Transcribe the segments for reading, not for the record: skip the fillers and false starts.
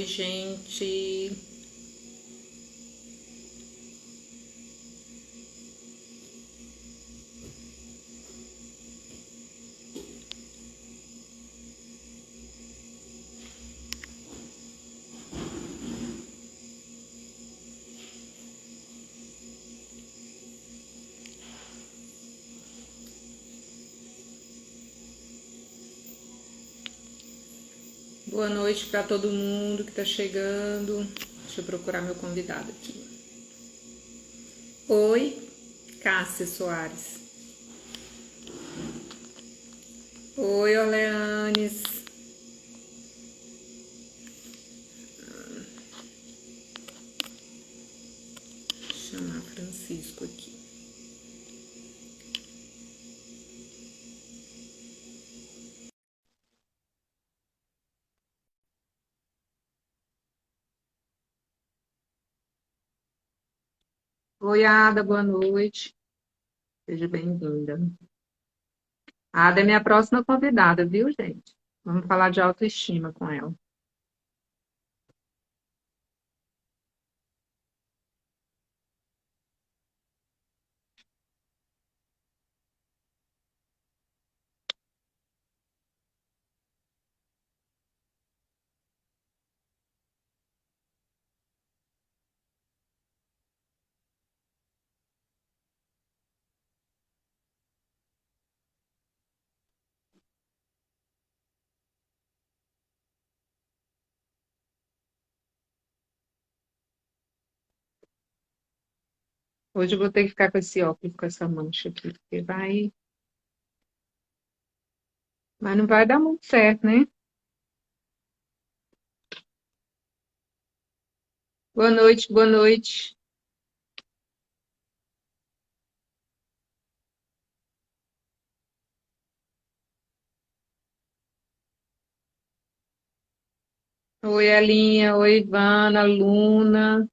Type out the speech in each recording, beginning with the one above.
gente. Boa noite para todo mundo que está chegando. Deixa eu procurar meu convidado aqui. Oi, Cássia Soares. Oi, Orleanes. Vou chamar Francisco aqui. Oi, Ada, boa noite. Seja bem-vinda. A Ada é minha próxima convidada, viu, gente? Vamos falar de autoestima com ela. Hoje eu vou ter que ficar com esse óculos, com essa mancha aqui, porque vai. Mas não vai dar muito certo, né? Boa noite, boa noite. Oi, Elinha. Oi, Ivana, Luna.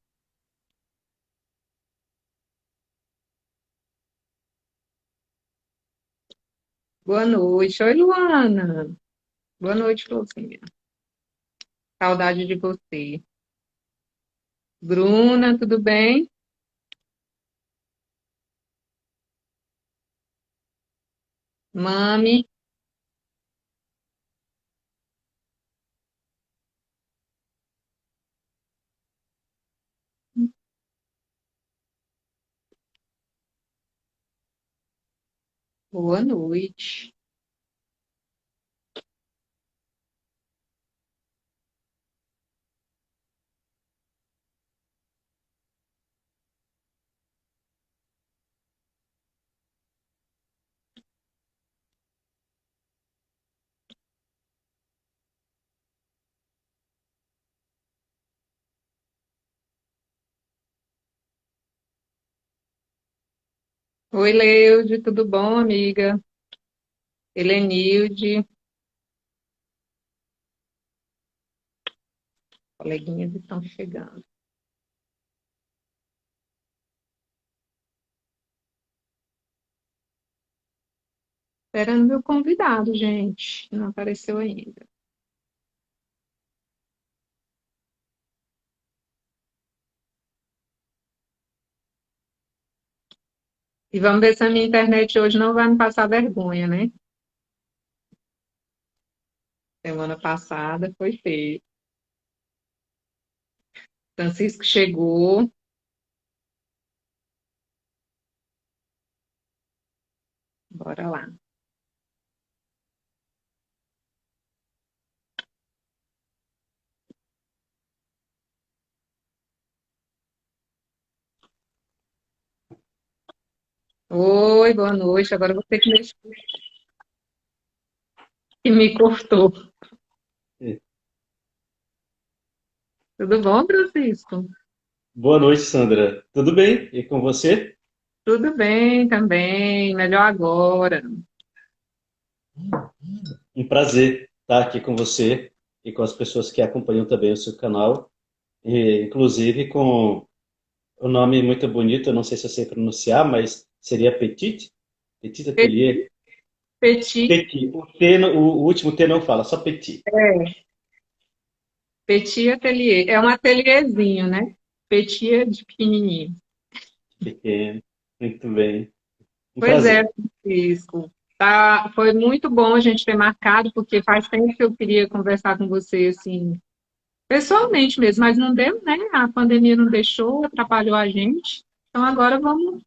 Boa noite. Oi, Luana. Boa noite, Florzinha. Saudade de você. Bruna, tudo bem? Mami, boa noite. Oi, Leude, tudo bom, amiga? Helenilde, coleguinhas estão chegando. Esperando meu convidado, gente. Não apareceu ainda. E vamos ver se a minha internet hoje não vai me passar vergonha, né? Semana passada foi feio. Francisco chegou. Bora lá. Oi, boa noite. Agora eu vou ter que mexer que me cortou. É. Tudo bom, Francisco? Boa noite, Sandra. Tudo bem? E com você? Tudo bem também. Melhor agora. Um prazer estar aqui com você e com as pessoas que acompanham também o seu canal, e, inclusive com o nome muito bonito, eu não sei se eu sei pronunciar, mas seria Petit? Petit Petit, Atelier? petit. Petit. O último T não fala, só Petit. É. Petit Ateliê. É um ateliêzinho, né? Petit é de pequenininho. Pequeno. Muito bem. Um Pois é, prazer. Francisco. Tá, foi muito bom a gente ter marcado, porque faz tempo que eu queria conversar com você, assim, pessoalmente mesmo, mas não deu, né? A pandemia não deixou, atrapalhou a gente. Então agora vamos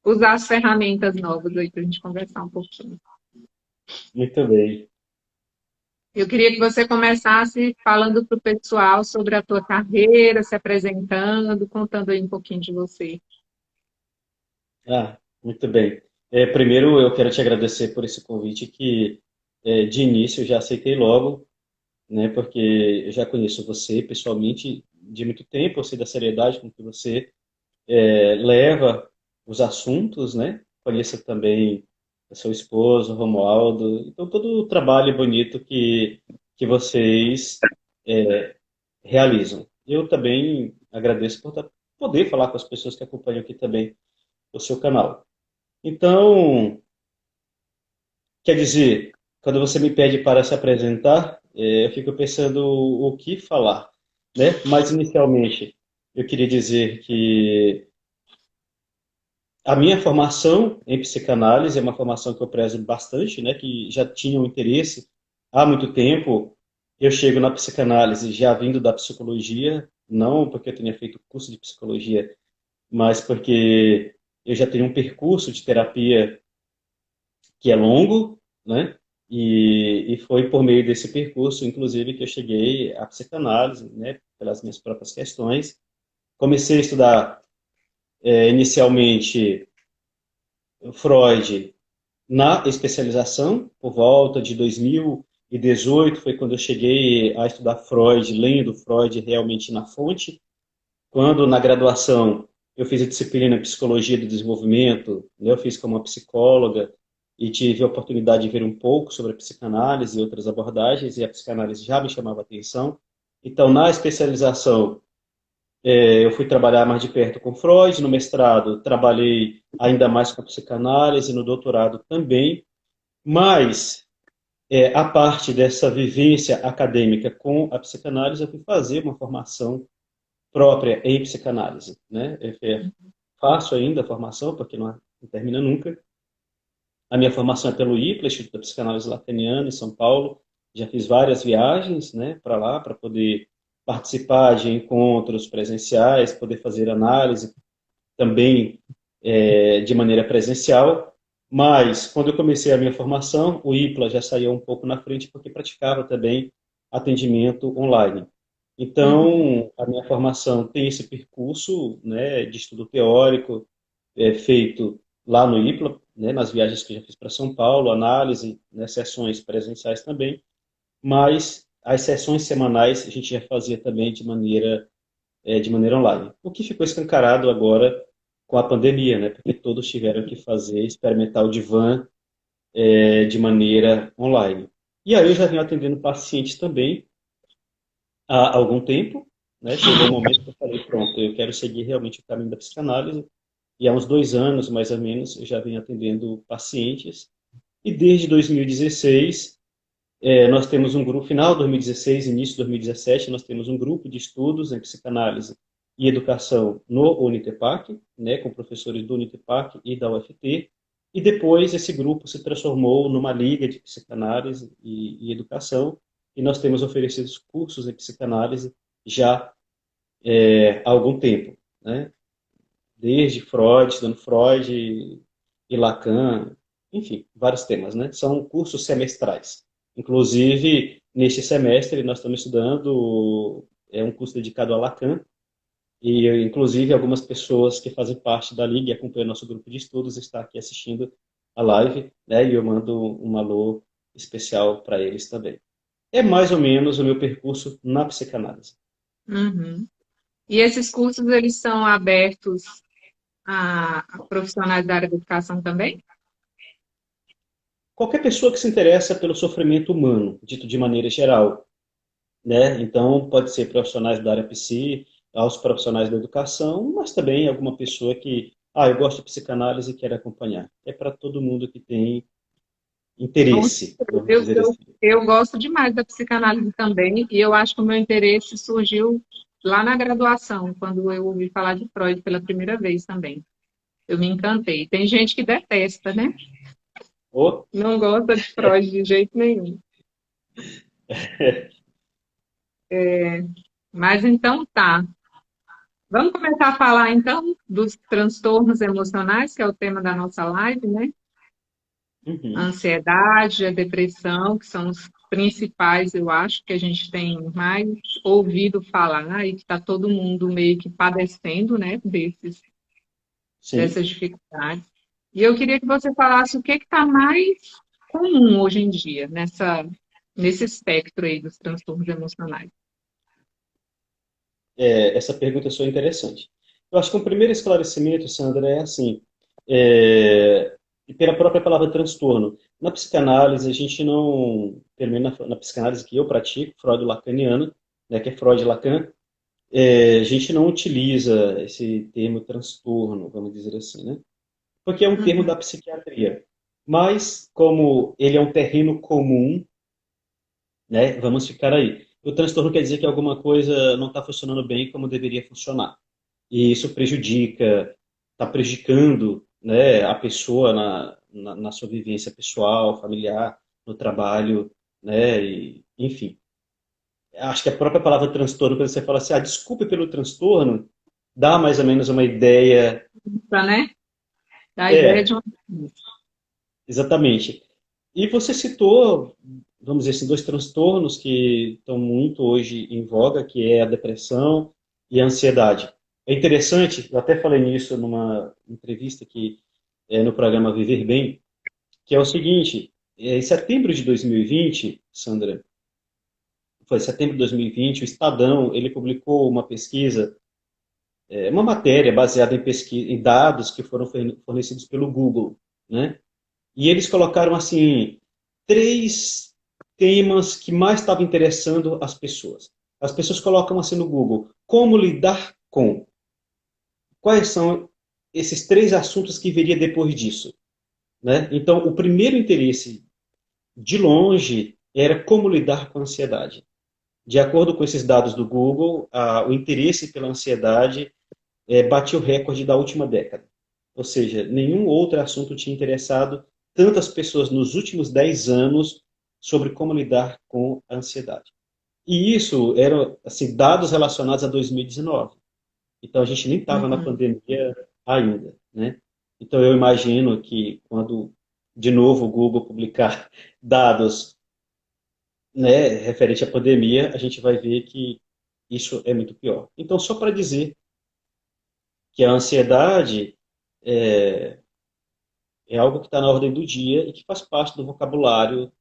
usar as ferramentas novas aí para a gente conversar um pouquinho. Muito bem. Eu queria que você começasse falando para o pessoal sobre a tua carreira, se apresentando, contando aí um pouquinho de você. Muito bem. Primeiro, eu quero te agradecer por esse convite que, de início, eu já aceitei logo, né, porque eu já conheço você pessoalmente de muito tempo, eu sei da seriedade com que você leva os assuntos, né? Conheço também o seu esposo, Romualdo, então todo o trabalho bonito que vocês realizam. Eu também agradeço por poder falar com as pessoas que acompanham aqui também o seu canal. Então, quer dizer, quando você me pede para se apresentar, eu fico pensando o que falar, né? Mas inicialmente, eu queria dizer que a minha formação em psicanálise é uma formação que eu prezo bastante, né? Que já tinha um interesse há muito tempo. Eu chego na psicanálise já vindo da psicologia, não porque eu tenha feito curso de psicologia, mas porque eu já tenho um percurso de terapia que é longo, né? E foi por meio desse percurso, inclusive, que eu cheguei à psicanálise, né? Pelas minhas próprias questões. Comecei a estudar inicialmente Freud na especialização, por volta de 2018, foi quando eu cheguei a estudar Freud, lendo Freud realmente na fonte. Quando na graduação eu fiz a disciplina Psicologia do Desenvolvimento, né, eu fiz como uma psicóloga e tive a oportunidade de ver um pouco sobre a psicanálise e outras abordagens, e a psicanálise já me chamava a atenção. Então, na especialização, eu fui trabalhar mais de perto com Freud, no mestrado trabalhei ainda mais com a psicanálise, no doutorado também, mas a parte dessa vivência acadêmica com a psicanálise, eu fui fazer uma formação própria em psicanálise, né? Faço ainda a formação, porque não termina nunca. A minha formação é pelo IPLA, Instituto da Psicanálise Lacaniana, em São Paulo. Já fiz várias viagens, né, para lá, para poder participar de encontros presenciais, poder fazer análise também de maneira presencial. Mas, quando eu comecei a minha formação, o IPLA já saía um pouco na frente, porque praticava também atendimento online. Uhum. Então, a minha formação tem esse percurso, né, de estudo teórico feito lá no IPLA, né, nas viagens que eu já fiz para São Paulo, análise, né, sessões presenciais também, mas as sessões semanais a gente já fazia também de maneira online. O que ficou escancarado agora com a pandemia, né, porque todos tiveram que fazer experimental divã de maneira online. E aí eu já venho atendendo pacientes também há algum tempo, né? Chegou um momento que eu falei, pronto, eu quero seguir realmente o caminho da psicanálise, e há uns 2 anos, mais ou menos, eu já venho atendendo pacientes, e desde 2016, nós temos um grupo, final de 2016, início de 2017, nós temos um grupo de estudos em psicanálise e educação no Unitepac, né, com professores do Unitepac e da UFT, e depois esse grupo se transformou numa liga de psicanálise e educação, e nós temos oferecido cursos em psicanálise já há algum tempo, né? Desde Freud, estudando Freud e Lacan, enfim, vários temas, né? São cursos semestrais. Inclusive, neste semestre, nós estamos estudando um curso dedicado a Lacan, e inclusive algumas pessoas que fazem parte da Liga e acompanham nosso grupo de estudos estão aqui assistindo a live, né? E eu mando um alô especial para eles também. É mais ou menos o meu percurso na psicanálise. Uhum. E esses cursos, eles são abertos a profissionais da área da educação também? Qualquer pessoa que se interessa pelo sofrimento humano, dito de maneira geral, né? Então, pode ser profissionais da área psi, aos profissionais da educação, mas também alguma pessoa que, eu gosto de psicanálise e quer acompanhar. É para todo mundo que tem Com interesse, certeza. vamos dizer assim. Eu gosto demais da psicanálise também, e eu acho que o meu interesse surgiu lá na graduação, quando eu ouvi falar de Freud pela primeira vez também. Eu me encantei. Tem gente que detesta, né? Ou, Não gosta de Freud de jeito nenhum. Mas então tá. Vamos começar a falar então dos transtornos emocionais, que é o tema da nossa live, né? A uhum, ansiedade, a depressão, que são os principais, eu acho, que a gente tem mais ouvido falar e que está todo mundo meio que padecendo, né, sim. dessas dificuldades. E eu queria que você falasse o que está mais comum hoje em dia nesse espectro aí dos transtornos emocionais. Essa pergunta é interessante. Eu acho que um primeiro esclarecimento, Sandra, é assim, é, e pela própria palavra transtorno. Na psicanálise, a gente não, pelo menos na psicanálise que eu pratico, Freud-Lacaniana, né, que é Freud-Lacan, a gente não utiliza esse termo transtorno, vamos dizer assim, né? Porque é um termo Uhum. da psiquiatria. Mas, como ele é um terreno comum, né? Vamos ficar aí. O transtorno quer dizer que alguma coisa não está funcionando bem como deveria funcionar. E isso prejudica, está prejudicando, né, a pessoa na sua vivência pessoal, familiar, no trabalho, né, e, enfim. Acho que a própria palavra transtorno, quando você fala assim, desculpe pelo transtorno, dá mais ou menos uma ideia. Tá, né? Dá a ideia de É, uma. exatamente. E você citou, vamos dizer assim, dois transtornos que estão muito hoje em voga, que é a depressão e a ansiedade. É interessante, eu até falei nisso numa entrevista que no programa Viver Bem, que é o seguinte, em setembro de 2020, Sandra, foi setembro de 2020, o Estadão, ele publicou uma pesquisa, uma matéria baseada em pesquisa, em dados que foram fornecidos pelo Google, né? E eles colocaram assim três temas que mais estavam interessando as pessoas. As pessoas colocam assim no Google: como lidar com? Quais são esses três assuntos que viria depois disso? Né? Então, o primeiro interesse, de longe, era como lidar com a ansiedade. De acordo com esses dados do Google, o interesse pela ansiedade bateu o recorde da última década. Ou seja, nenhum outro assunto tinha interessado tantas pessoas nos últimos 10 anos sobre como lidar com a ansiedade. E isso eram assim, dados relacionados a 2019. Então a gente nem estava na Uhum. pandemia ainda, né? Então eu imagino que quando de novo o Google publicar dados, né, referente à pandemia, a gente vai ver que isso é muito pior. Então só para dizer que a ansiedade é, é algo que está na ordem do dia e que faz parte do vocabulário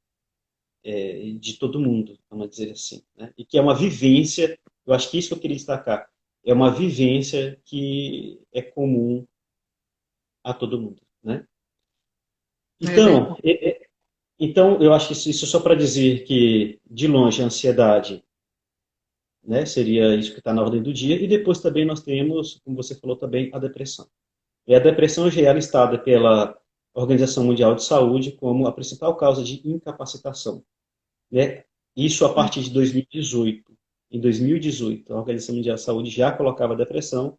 de todo mundo, vamos dizer assim, né? E que é uma vivência, eu acho que isso que eu queria destacar, é uma vivência que é comum a todo mundo, né? É verdade. Então, então eu acho que isso só para dizer que, de longe, a ansiedade, né, seria isso que está na ordem do dia, e depois também nós temos, como você falou também, a depressão. E a depressão já é listada pela Organização Mundial de Saúde como a principal causa de incapacitação, né? Isso a partir de 2018. Em 2018, a Organização Mundial de Saúde já colocava a depressão,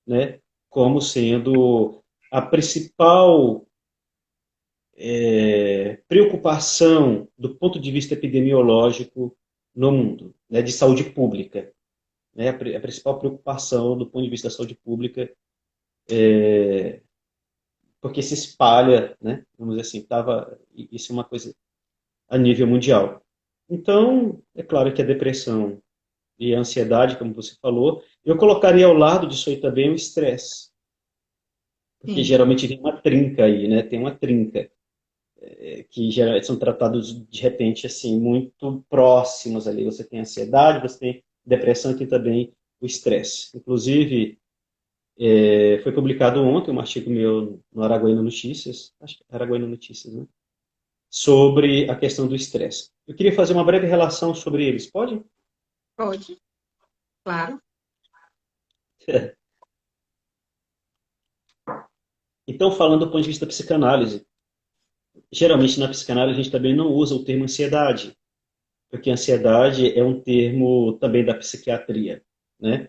né, como sendo a principal preocupação do ponto de vista epidemiológico no mundo, né, de saúde pública. Né, a principal preocupação do ponto de vista da saúde pública, porque se espalha, né, vamos dizer assim, isso é uma coisa a nível mundial. Então, é claro que a depressão e a ansiedade, como você falou, eu colocaria ao lado disso aí também o estresse, porque Sim, geralmente tem uma trinca aí, né? Tem uma trinca que são tratados de repente assim muito próximos ali. Você tem ansiedade, você tem depressão e tem também o estresse. Inclusive, foi publicado ontem um artigo meu no Araguaína Notícias, acho que é Araguaína Notícias, né? Sobre a questão do estresse. Eu queria fazer uma breve relação sobre eles, pode? pode, claro. Então, falando do ponto de vista da psicanálise, geralmente na psicanálise a gente também não usa o termo ansiedade, porque ansiedade é um termo também da psiquiatria, né?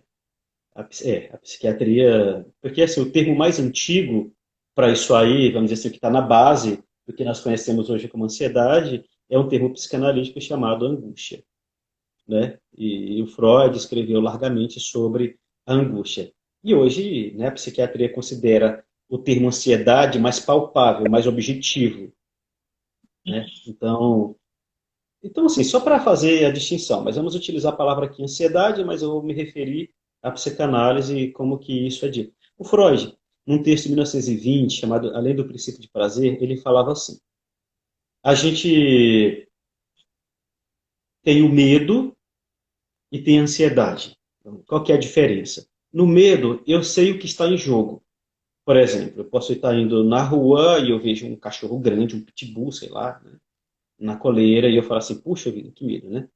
A psiquiatria, porque assim, o termo mais antigo para isso aí, vamos dizer assim, o que está na base do que nós conhecemos hoje como ansiedade, é um termo psicanalítico chamado angústia, né? E o Freud escreveu largamente sobre a angústia. E hoje, né, a psiquiatria considera o termo ansiedade mais palpável, mais objetivo, né? Então assim, só para fazer a distinção, mas vamos utilizar a palavra aqui ansiedade, mas eu vou me referir à psicanálise e como que isso é dito. O Freud, num texto de 1920 chamado Além do Princípio de Prazer, ele falava assim: a gente tem o medo e tem a ansiedade. Então, qual que é a diferença? No medo, eu sei o que está em jogo. Por exemplo, eu posso estar indo na rua e eu vejo um cachorro grande, um pitbull, sei lá, né, na coleira, e eu falo assim, puxa vida, que medo, né?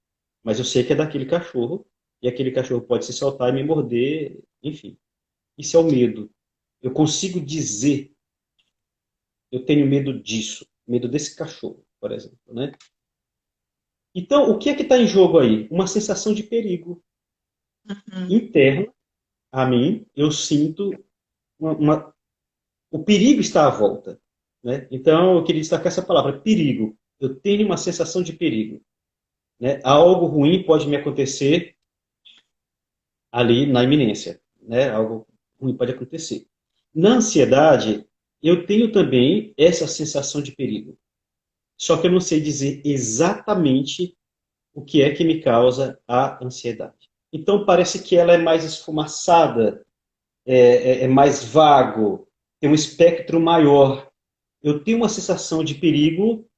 Mas eu sei que é daquele cachorro, e aquele cachorro pode se soltar e me morder, enfim. Isso é o medo. Eu consigo dizer, eu tenho medo disso, medo desse cachorro, por exemplo, né? Então, o que é que está em jogo aí? Uma sensação de perigo Uhum. interno a mim. Eu sinto o perigo está à volta, né? Então, eu queria destacar essa palavra, perigo. Eu tenho uma sensação de perigo, né? Algo ruim pode me acontecer ali na iminência, né? Algo ruim pode acontecer. Na ansiedade, eu tenho também essa sensação de perigo. Só que eu não sei dizer exatamente o que é que me causa a ansiedade. Então parece que ela é mais esfumaçada, é mais vago, tem um espectro maior. Eu tenho uma sensação de perigo,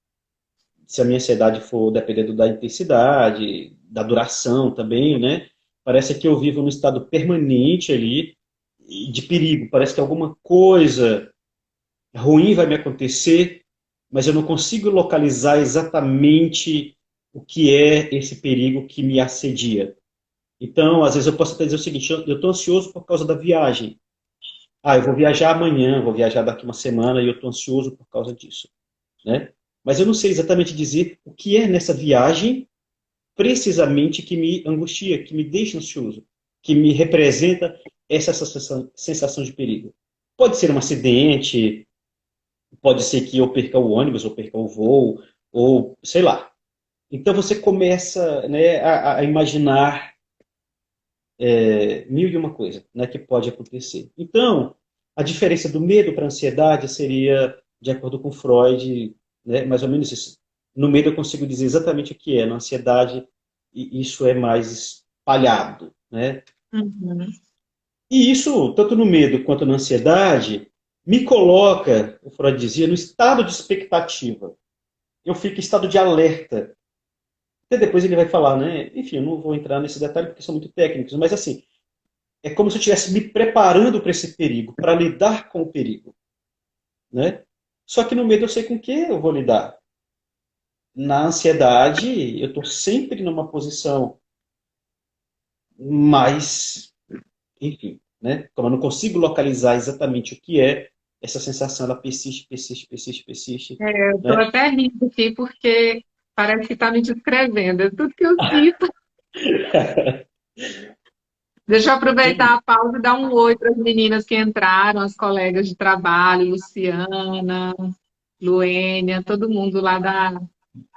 se a minha ansiedade for dependendo da intensidade, da duração também, né? Parece que eu vivo num estado permanente ali de perigo. Parece que alguma coisa ruim vai me acontecer, mas eu não consigo localizar exatamente o que é esse perigo que me assedia. Então, às vezes eu posso até dizer o seguinte: eu estou ansioso por causa da viagem. Ah, eu vou viajar amanhã, vou viajar daqui uma semana e eu estou ansioso por causa disso, né? Mas eu não sei exatamente dizer o que é nessa viagem precisamente que me angustia, que me deixa ansioso, que me representa essa sensação de perigo. Pode ser um acidente, pode ser que eu perca o ônibus, ou perca o voo, ou sei lá. Então você começa, né, a imaginar mil e uma coisa, né, que pode acontecer. Então, a diferença do medo para a ansiedade seria, de acordo com Freud, né, mais ou menos isso. No medo eu consigo dizer exatamente o que é, na ansiedade isso é mais espalhado, né? Uhum. E isso, tanto no medo quanto na ansiedade, me coloca, o Freud dizia, no estado de expectativa. Eu fico em estado de alerta. Até depois ele vai falar, né? Enfim, eu não vou entrar nesse detalhe porque são muito técnicos, mas assim, é como se eu estivesse me preparando para esse perigo, para lidar com o perigo, né? Só que no medo eu sei com o que eu vou lidar. Na ansiedade, eu estou sempre numa posição mais, enfim, né? Como eu não consigo localizar exatamente o que é, essa sensação ela persiste, persiste, persiste, persiste, É, eu estou né? até rindo aqui porque parece que está me descrevendo. É tudo que eu sinto. Deixa eu aproveitar a pausa e dar um oi para as meninas que entraram, as colegas de trabalho, Luciana, Luênia, todo mundo lá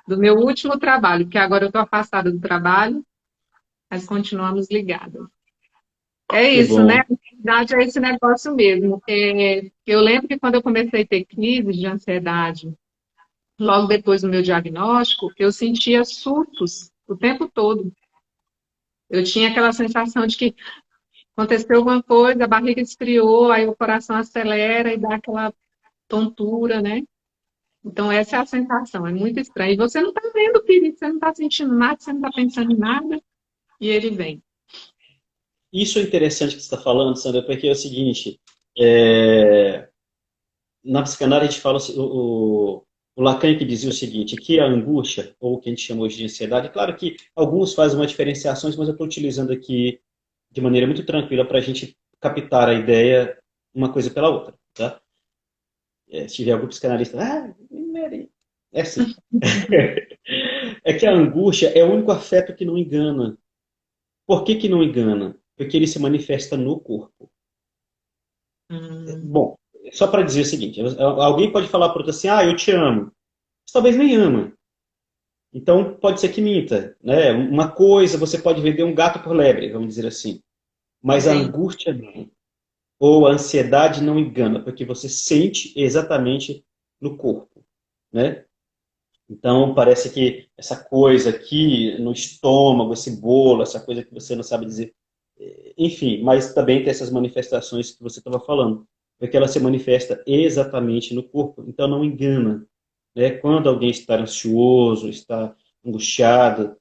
do meu último trabalho, porque agora eu estou afastada do trabalho, mas continuamos ligadas. É Que isso, né? bom. Na verdade, é esse negócio mesmo. Eu lembro que quando eu comecei a ter crises de ansiedade, logo depois do meu diagnóstico, eu sentia surtos o tempo todo. Eu tinha aquela sensação de que aconteceu alguma coisa, a barriga esfriou, aí o coração acelera e dá aquela tontura, né? Então, essa é a sensação, é muito estranho. E você não está vendo o perigo, você não está sentindo nada, você não está pensando em nada, e ele vem. Isso é interessante que você está falando, Sandra, porque é o seguinte, é, na psicanálise a gente fala, o Lacan que dizia o seguinte, que a angústia, ou o que a gente chama hoje de ansiedade, claro que alguns fazem uma diferenciação, mas eu estou utilizando aqui de maneira muito tranquila para a gente captar a ideia uma coisa pela outra, tá? Se tiver algum psicanalista, Mary. É assim. É que a angústia é o único afeto que não engana. Por que que não engana? Porque ele se manifesta no corpo. Hum, Bom, só para dizer o seguinte, alguém pode falar para outro assim, ah, eu te amo. Mas talvez nem ama. Então, pode ser que minta, né? Uma coisa, você pode vender um gato por lebre, vamos dizer assim. Mas a entendi. angústia não. Ou a ansiedade não engana, porque você sente exatamente no corpo, né? Então, parece que essa coisa aqui no estômago, esse bolo, essa coisa que você não sabe dizer. Enfim, mas também tem essas manifestações que você estava falando, porque ela se manifesta exatamente no corpo, então não engana, né? Quando alguém está ansioso, está angustiado,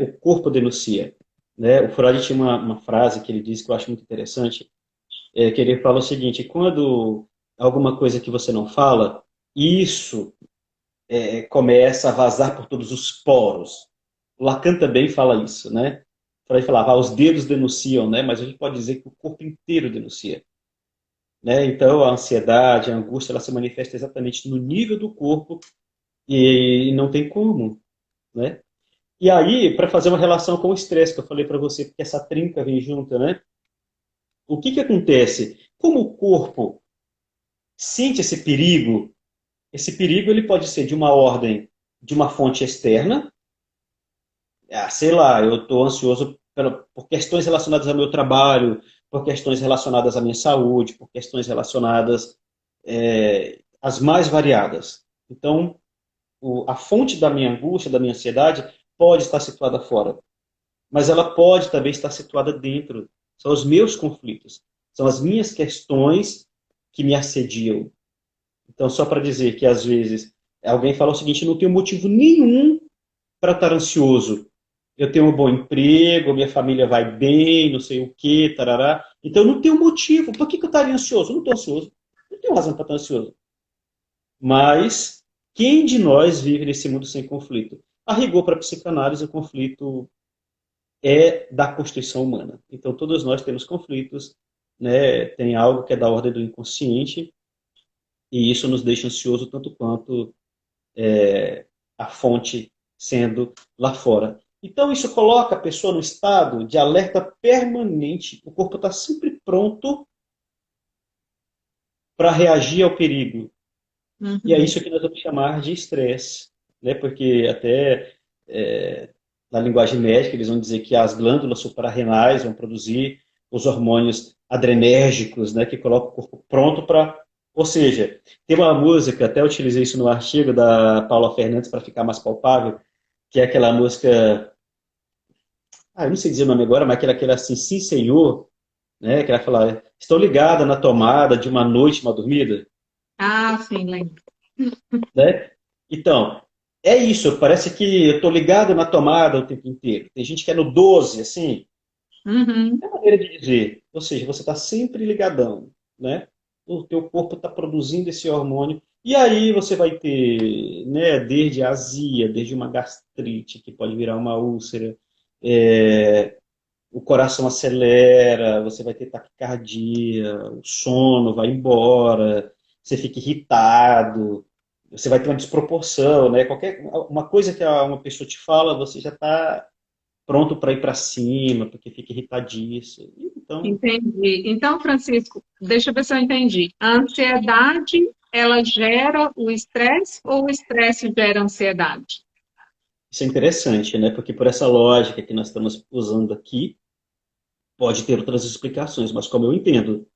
o corpo denuncia, né? O Freud tinha uma frase que ele disse que eu acho muito interessante, que ele fala o seguinte: quando alguma coisa que você não fala, isso começa a vazar por todos os poros. Lacan também fala isso, né? Freud falava, os dedos denunciam, né? Mas a gente pode dizer que o corpo inteiro denuncia, né? Então a ansiedade, a angústia, ela se manifesta exatamente no nível do corpo e não tem como, né? E aí, para fazer uma relação com o estresse que eu falei para você, porque essa trinca vem junto, né? O que que acontece? Como o corpo sente esse perigo ele pode ser de uma ordem, de uma fonte externa, sei lá, eu estou ansioso por questões relacionadas ao meu trabalho, por questões relacionadas à minha saúde, por questões relacionadas às mais variadas. Então, a fonte da minha angústia, da minha ansiedade, pode estar situada fora, mas ela pode também estar situada dentro. São os meus conflitos, são as minhas questões que me assediam. Então, só para dizer que às vezes alguém fala o seguinte: não tenho motivo nenhum para estar ansioso. Eu tenho um bom emprego, minha família vai bem, não sei o quê, tarará. Então, eu não tenho motivo. Por que que eu estaria ansioso? Eu não estou ansioso. Não tenho razão para estar ansioso. Mas quem de nós vive nesse mundo sem conflito? A rigor, para a psicanálise, o conflito é da constituição humana. Então, todos nós temos conflitos, né? Tem algo que é da ordem do inconsciente, e isso nos deixa ansioso tanto quanto a fonte sendo lá fora. Então, isso coloca a pessoa no estado de alerta permanente. O corpo está sempre pronto para reagir ao perigo. E é Uhum. isso que nós vamos chamar de estresse. Né? Porque até na linguagem médica eles vão dizer que as glândulas suprarrenais vão produzir os hormônios adrenérgicos, né? Que colocam o corpo pronto para... Ou seja, tem uma música, até utilizei isso no artigo da Paula Fernandes para ficar mais palpável, que é aquela música, eu não sei dizer o nome agora, mas aquela assim, Sim Senhor, né? Que ela fala, estou ligada na tomada de uma noite mal dormida, Ah, sim, lembro. né? Então, é isso, parece que eu estou ligado na tomada o tempo inteiro. Tem gente que é no 12 assim, Uhum. é a maneira de dizer. Ou seja, você está sempre ligadão, né? O teu corpo está produzindo esse hormônio. E aí você vai ter, né, desde azia, desde uma gastrite, que pode virar uma úlcera, o coração acelera, você vai ter taquicardia, o sono vai embora, você fica irritado, você vai ter uma desproporção, né? Qualquer uma coisa que uma pessoa te fala, você já está pronto para ir para cima, porque fica irritadíssimo. Então, Entendi. Então, Francisco, deixa eu ver se eu entendi. A ansiedade, ela gera o estresse ou o estresse gera ansiedade? isso é interessante, né? Porque por essa lógica que nós estamos usando aqui, pode ter outras explicações, mas como eu entendo,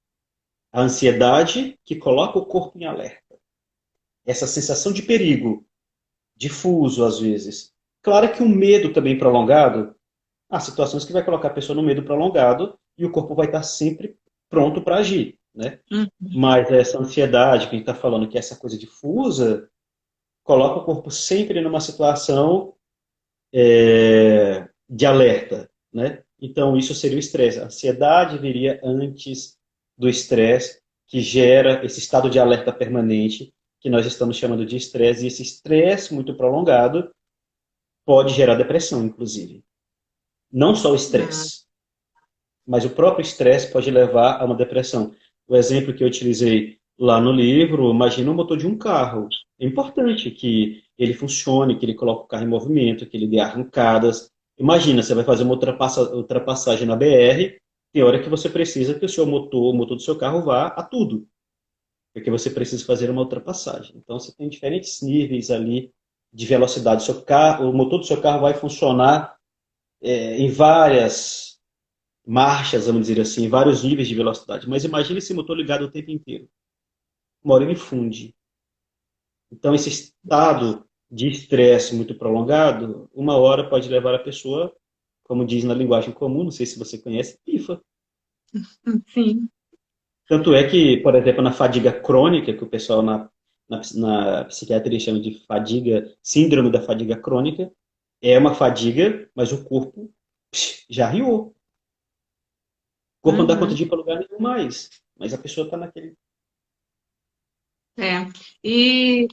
a ansiedade que coloca o corpo em alerta, essa sensação de perigo, difuso às vezes. Claro que o medo também prolongado, há situações que vai colocar a pessoa no medo prolongado e o corpo vai estar sempre pronto para agir, né? Hum. Mas essa ansiedade que a gente está falando, que é essa coisa difusa, coloca o corpo sempre numa situação de alerta, né? Então, isso seria o estresse. A ansiedade viria antes do estresse, que gera esse estado de alerta permanente, que nós estamos chamando de estresse, e esse estresse muito prolongado pode gerar depressão, inclusive. Não só o Ah, estresse, mas o próprio estresse pode levar a uma depressão. O exemplo que eu utilizei lá no livro, imagina o motor de um carro. É importante que ele funcione, que ele coloque o carro em movimento, que ele dê arrancadas. Imagina, você vai fazer uma ultrapassagem na BR, tem hora que você precisa que o motor do seu carro vá a tudo, porque você precisa fazer uma ultrapassagem. Então você tem diferentes níveis ali de velocidade. O motor do seu carro vai funcionar em várias marchas, vamos dizer assim, em vários níveis de velocidade. Mas imagine esse motor ligado o tempo inteiro. Uma hora ele funde. Então, esse estado de estresse muito prolongado, uma hora pode levar a pessoa, como diz na linguagem comum, não sei se você conhece, pifa. Sim. Tanto é que, por exemplo, na fadiga crônica, que o pessoal na psiquiatria chama de fadiga, síndrome da fadiga crônica, é uma fadiga, mas o corpo já riu. O corpo não dá conta Uhum. de ir para lugar nenhum mais. Mas a pessoa está naquele. É. E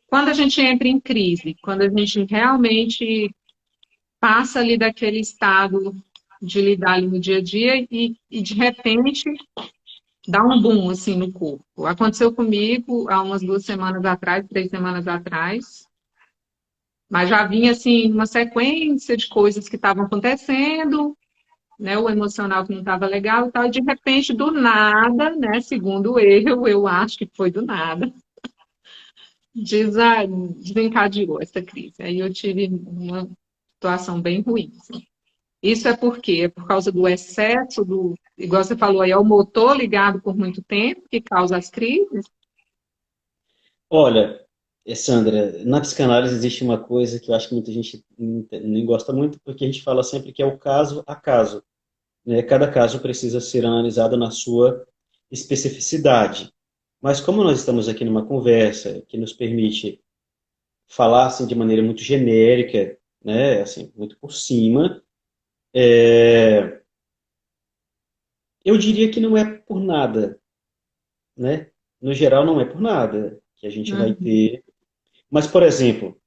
quando a gente entra em crise, quando a gente realmente passa ali daquele estado de lidar ali no dia a dia e de repente dá um boom assim no corpo. Aconteceu comigo há umas 2 semanas atrás, 3 semanas atrás, mas já vinha assim uma sequência de coisas que estavam acontecendo, né? O emocional que não estava legal e tal, e de repente, do nada, né? Segundo eu acho que foi do nada, desencadeou essa crise. Aí eu tive uma situação bem ruim, assim. Isso é por quê? É por causa do excesso do, igual você falou aí, é o motor ligado por muito tempo que causa as crises. Olha, Sandra, na psicanálise existe uma coisa que eu acho que muita gente nem gosta muito, porque a gente fala sempre que é o caso a caso, né? Cada caso precisa ser analisado na sua especificidade. Mas como nós estamos aqui numa conversa que nos permite falar assim, de maneira muito genérica, né? Assim, muito por cima, eu diria que não é por nada, né? No geral, não é por nada que a gente vai Uhum. ter. Mas, por exemplo,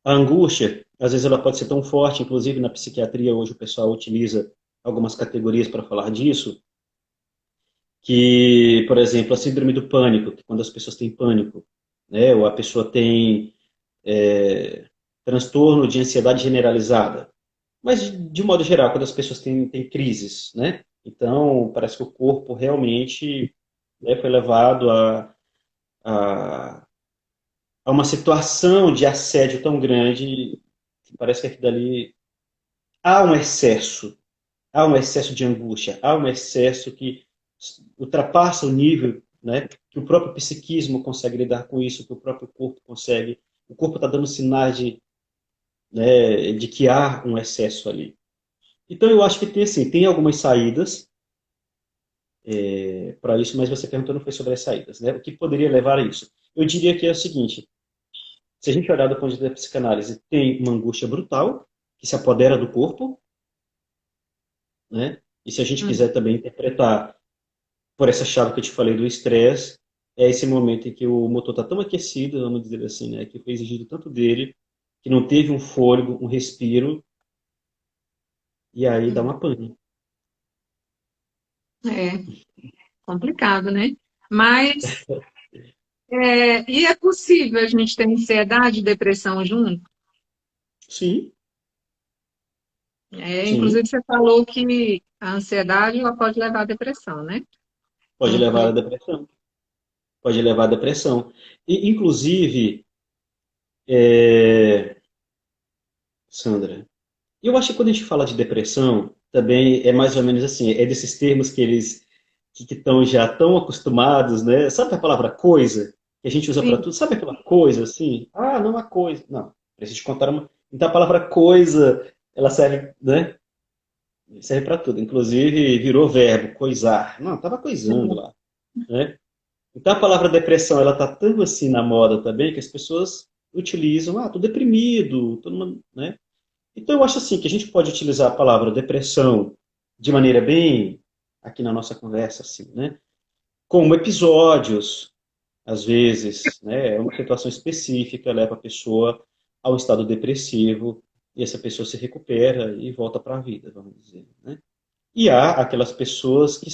a angústia, às vezes ela pode ser tão forte, inclusive na psiquiatria hoje o pessoal utiliza algumas categorias para falar disso, que, por exemplo, a síndrome do pânico, que quando as pessoas têm pânico, né, ou a pessoa tem transtorno de ansiedade generalizada, mas de modo geral, quando as pessoas têm crises, né? Então, parece que o corpo realmente, né, foi levado a, a uma situação de assédio tão grande, que parece que aquilo dali há um excesso. Há um excesso de angústia, há um excesso que ultrapassa o nível, né, que o próprio psiquismo consegue lidar com isso, que o próprio corpo consegue. O corpo está dando sinais de que há um excesso ali. Então eu acho que tem assim, tem algumas saídas para isso, mas você perguntou não foi sobre as saídas, né? O que poderia levar a isso? Eu diria que é o seguinte: se a gente olhar do ponto de vista da psicanálise, tem uma angústia brutal que se apodera do corpo, né? E se a gente Uhum. quiser também interpretar por essa chave que eu te falei do estresse, é esse momento em que o motor está tão aquecido, vamos dizer assim, né, que foi exigido tanto dele, que não teve um fôlego, um respiro, e aí dá uma pane. É complicado, né? Mas e é possível a gente ter ansiedade e depressão junto? Sim, Inclusive, sim, você falou que a ansiedade ela pode levar à depressão, né? pode levar à Concluí. depressão. Pode levar à depressão. E, inclusive, Sandra, eu acho que quando a gente fala de depressão, também é mais ou menos assim, é desses termos que eles que estão já tão acostumados, né? Sabe a palavra coisa que a gente usa para Sim. tudo? Sabe aquela coisa assim? Ah, não é coisa. Não, preciso te contar uma. Então a palavra coisa, ela serve, né? Serve para tudo. Inclusive virou verbo, coisar. Não, estava coisando lá, né? Então a palavra depressão, ela tá tão assim na moda também que as pessoas utilizam, tô deprimido, todo mundo, né? Então, eu acho assim que a gente pode utilizar a palavra depressão de maneira bem, aqui na nossa conversa, assim, né? Como episódios, às vezes, né? É uma situação específica, leva a pessoa a um estado depressivo, e essa pessoa se recupera e volta para a vida, vamos dizer, né? E há aquelas pessoas que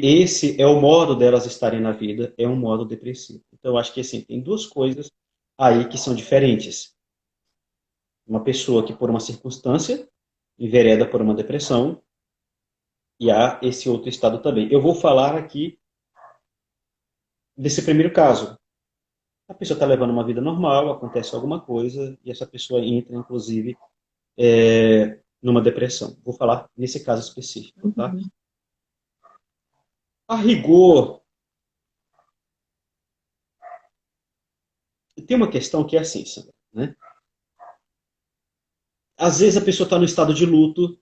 esse é o modo delas estarem na vida, é um modo depressivo. Então, eu acho que assim, tem duas coisas aí que são diferentes. Uma pessoa que, por uma circunstância, envereda por uma depressão, e há esse outro estado também. Eu vou falar aqui desse primeiro caso. A pessoa está levando uma vida normal, acontece alguma coisa, e essa pessoa entra, inclusive, numa depressão. Vou falar nesse caso específico, tá? Uhum. A rigor, tem uma questão que é assim, Sandra, né? Às vezes a pessoa está no estado de luto,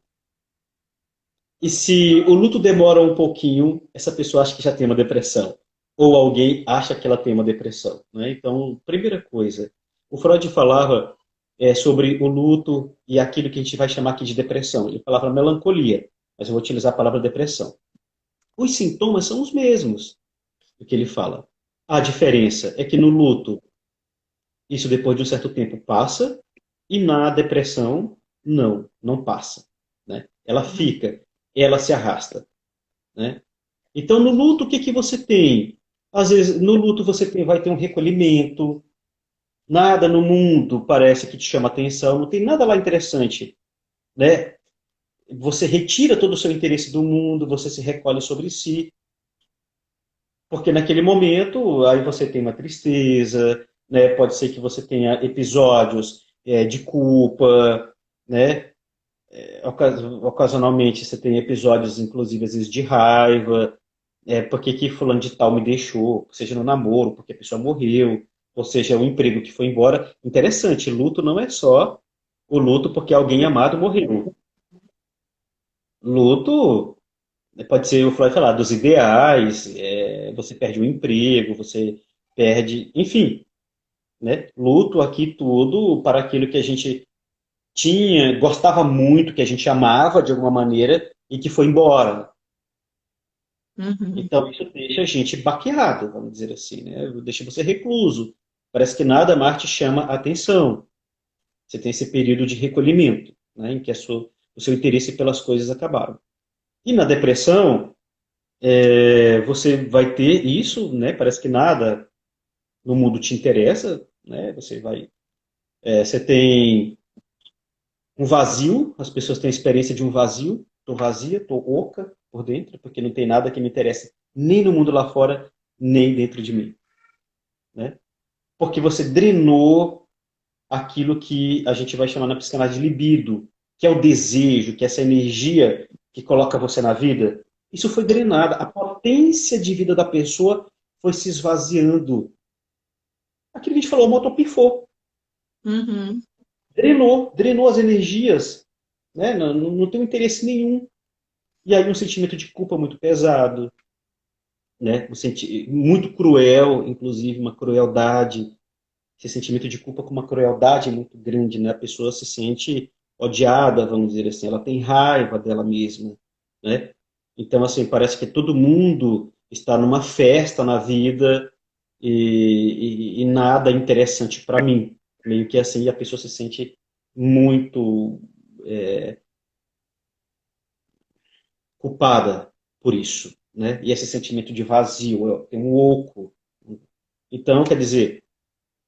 e se o luto demora um pouquinho, essa pessoa acha que já tem uma depressão. Ou alguém acha que ela tem uma depressão. Né? Então, primeira coisa, o Freud falava sobre o luto e aquilo que a gente vai chamar aqui de depressão. Ele falava melancolia, mas eu vou utilizar a palavra depressão. Os sintomas são os mesmos do que ele fala. A diferença é que no luto, isso depois de um certo tempo passa, e na depressão, não passa. Né? Ela fica, ela se arrasta. Né? Então, no luto, o que que você tem? Às vezes, no luto, vai ter um recolhimento, nada no mundo parece que te chama atenção, não tem nada lá interessante. Né? Você retira todo o seu interesse do mundo, você se recolhe sobre si, porque naquele momento, aí você tem uma tristeza, né? Pode ser que você tenha episódios de culpa, né? Ocasionalmente você tem episódios, inclusive, às vezes de raiva, por que que fulano de tal me deixou, seja no namoro, porque a pessoa morreu, ou seja, o emprego que foi embora. Interessante, luto não é só o luto porque alguém amado morreu. Luto pode ser, o Freud falar, dos ideais, você perde o emprego, você perde, enfim, né? Luto aqui tudo para aquilo que a gente tinha, gostava muito, que a gente amava de alguma maneira e que foi embora. Uhum. Então, isso deixa a gente baqueado, vamos dizer assim, né? Deixa você recluso. Parece que nada mais te chama a atenção. Você tem esse período de recolhimento, né? Em que o seu interesse pelas coisas acabaram. E na depressão, você vai ter isso, né? Parece que nada no mundo te interessa, né? Você tem um vazio, as pessoas têm a experiência de um vazio. Estou vazia, estou oca por dentro, porque não tem nada que me interesse nem no mundo lá fora, nem dentro de mim. Né? Porque você drenou aquilo que a gente vai chamar na psicanálise de libido, que é o desejo, que é essa energia que coloca você na vida. Isso foi drenado. A potência de vida da pessoa foi se esvaziando. Aquilo que a gente falou, o motor pifou. Uhum. Drenou as energias. Né? Não tem interesse nenhum. E aí um sentimento de culpa muito pesado, né? Muito cruel, inclusive uma crueldade, esse sentimento de culpa com uma crueldade muito grande, né? A pessoa se sente odiada, vamos dizer assim, ela tem raiva dela mesma, né? Então, assim, parece que todo mundo está numa festa na vida e nada é interessante para mim. Meio que assim, a pessoa se sente muito culpada por isso, né? E esse sentimento de vazio, tem um oco. Então, quer dizer,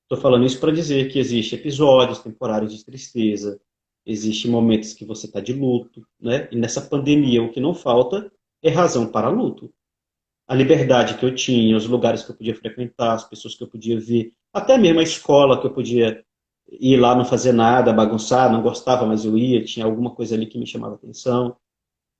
estou falando isso para dizer que existe episódios temporários de tristeza, existem momentos que você está de luto, né? E nessa pandemia o que não falta é razão para luto. A liberdade que eu tinha, os lugares que eu podia frequentar, as pessoas que eu podia ver, até mesmo a escola que eu podia ir lá não fazer nada, bagunçar, não gostava, mas eu ia, tinha alguma coisa ali que me chamava atenção,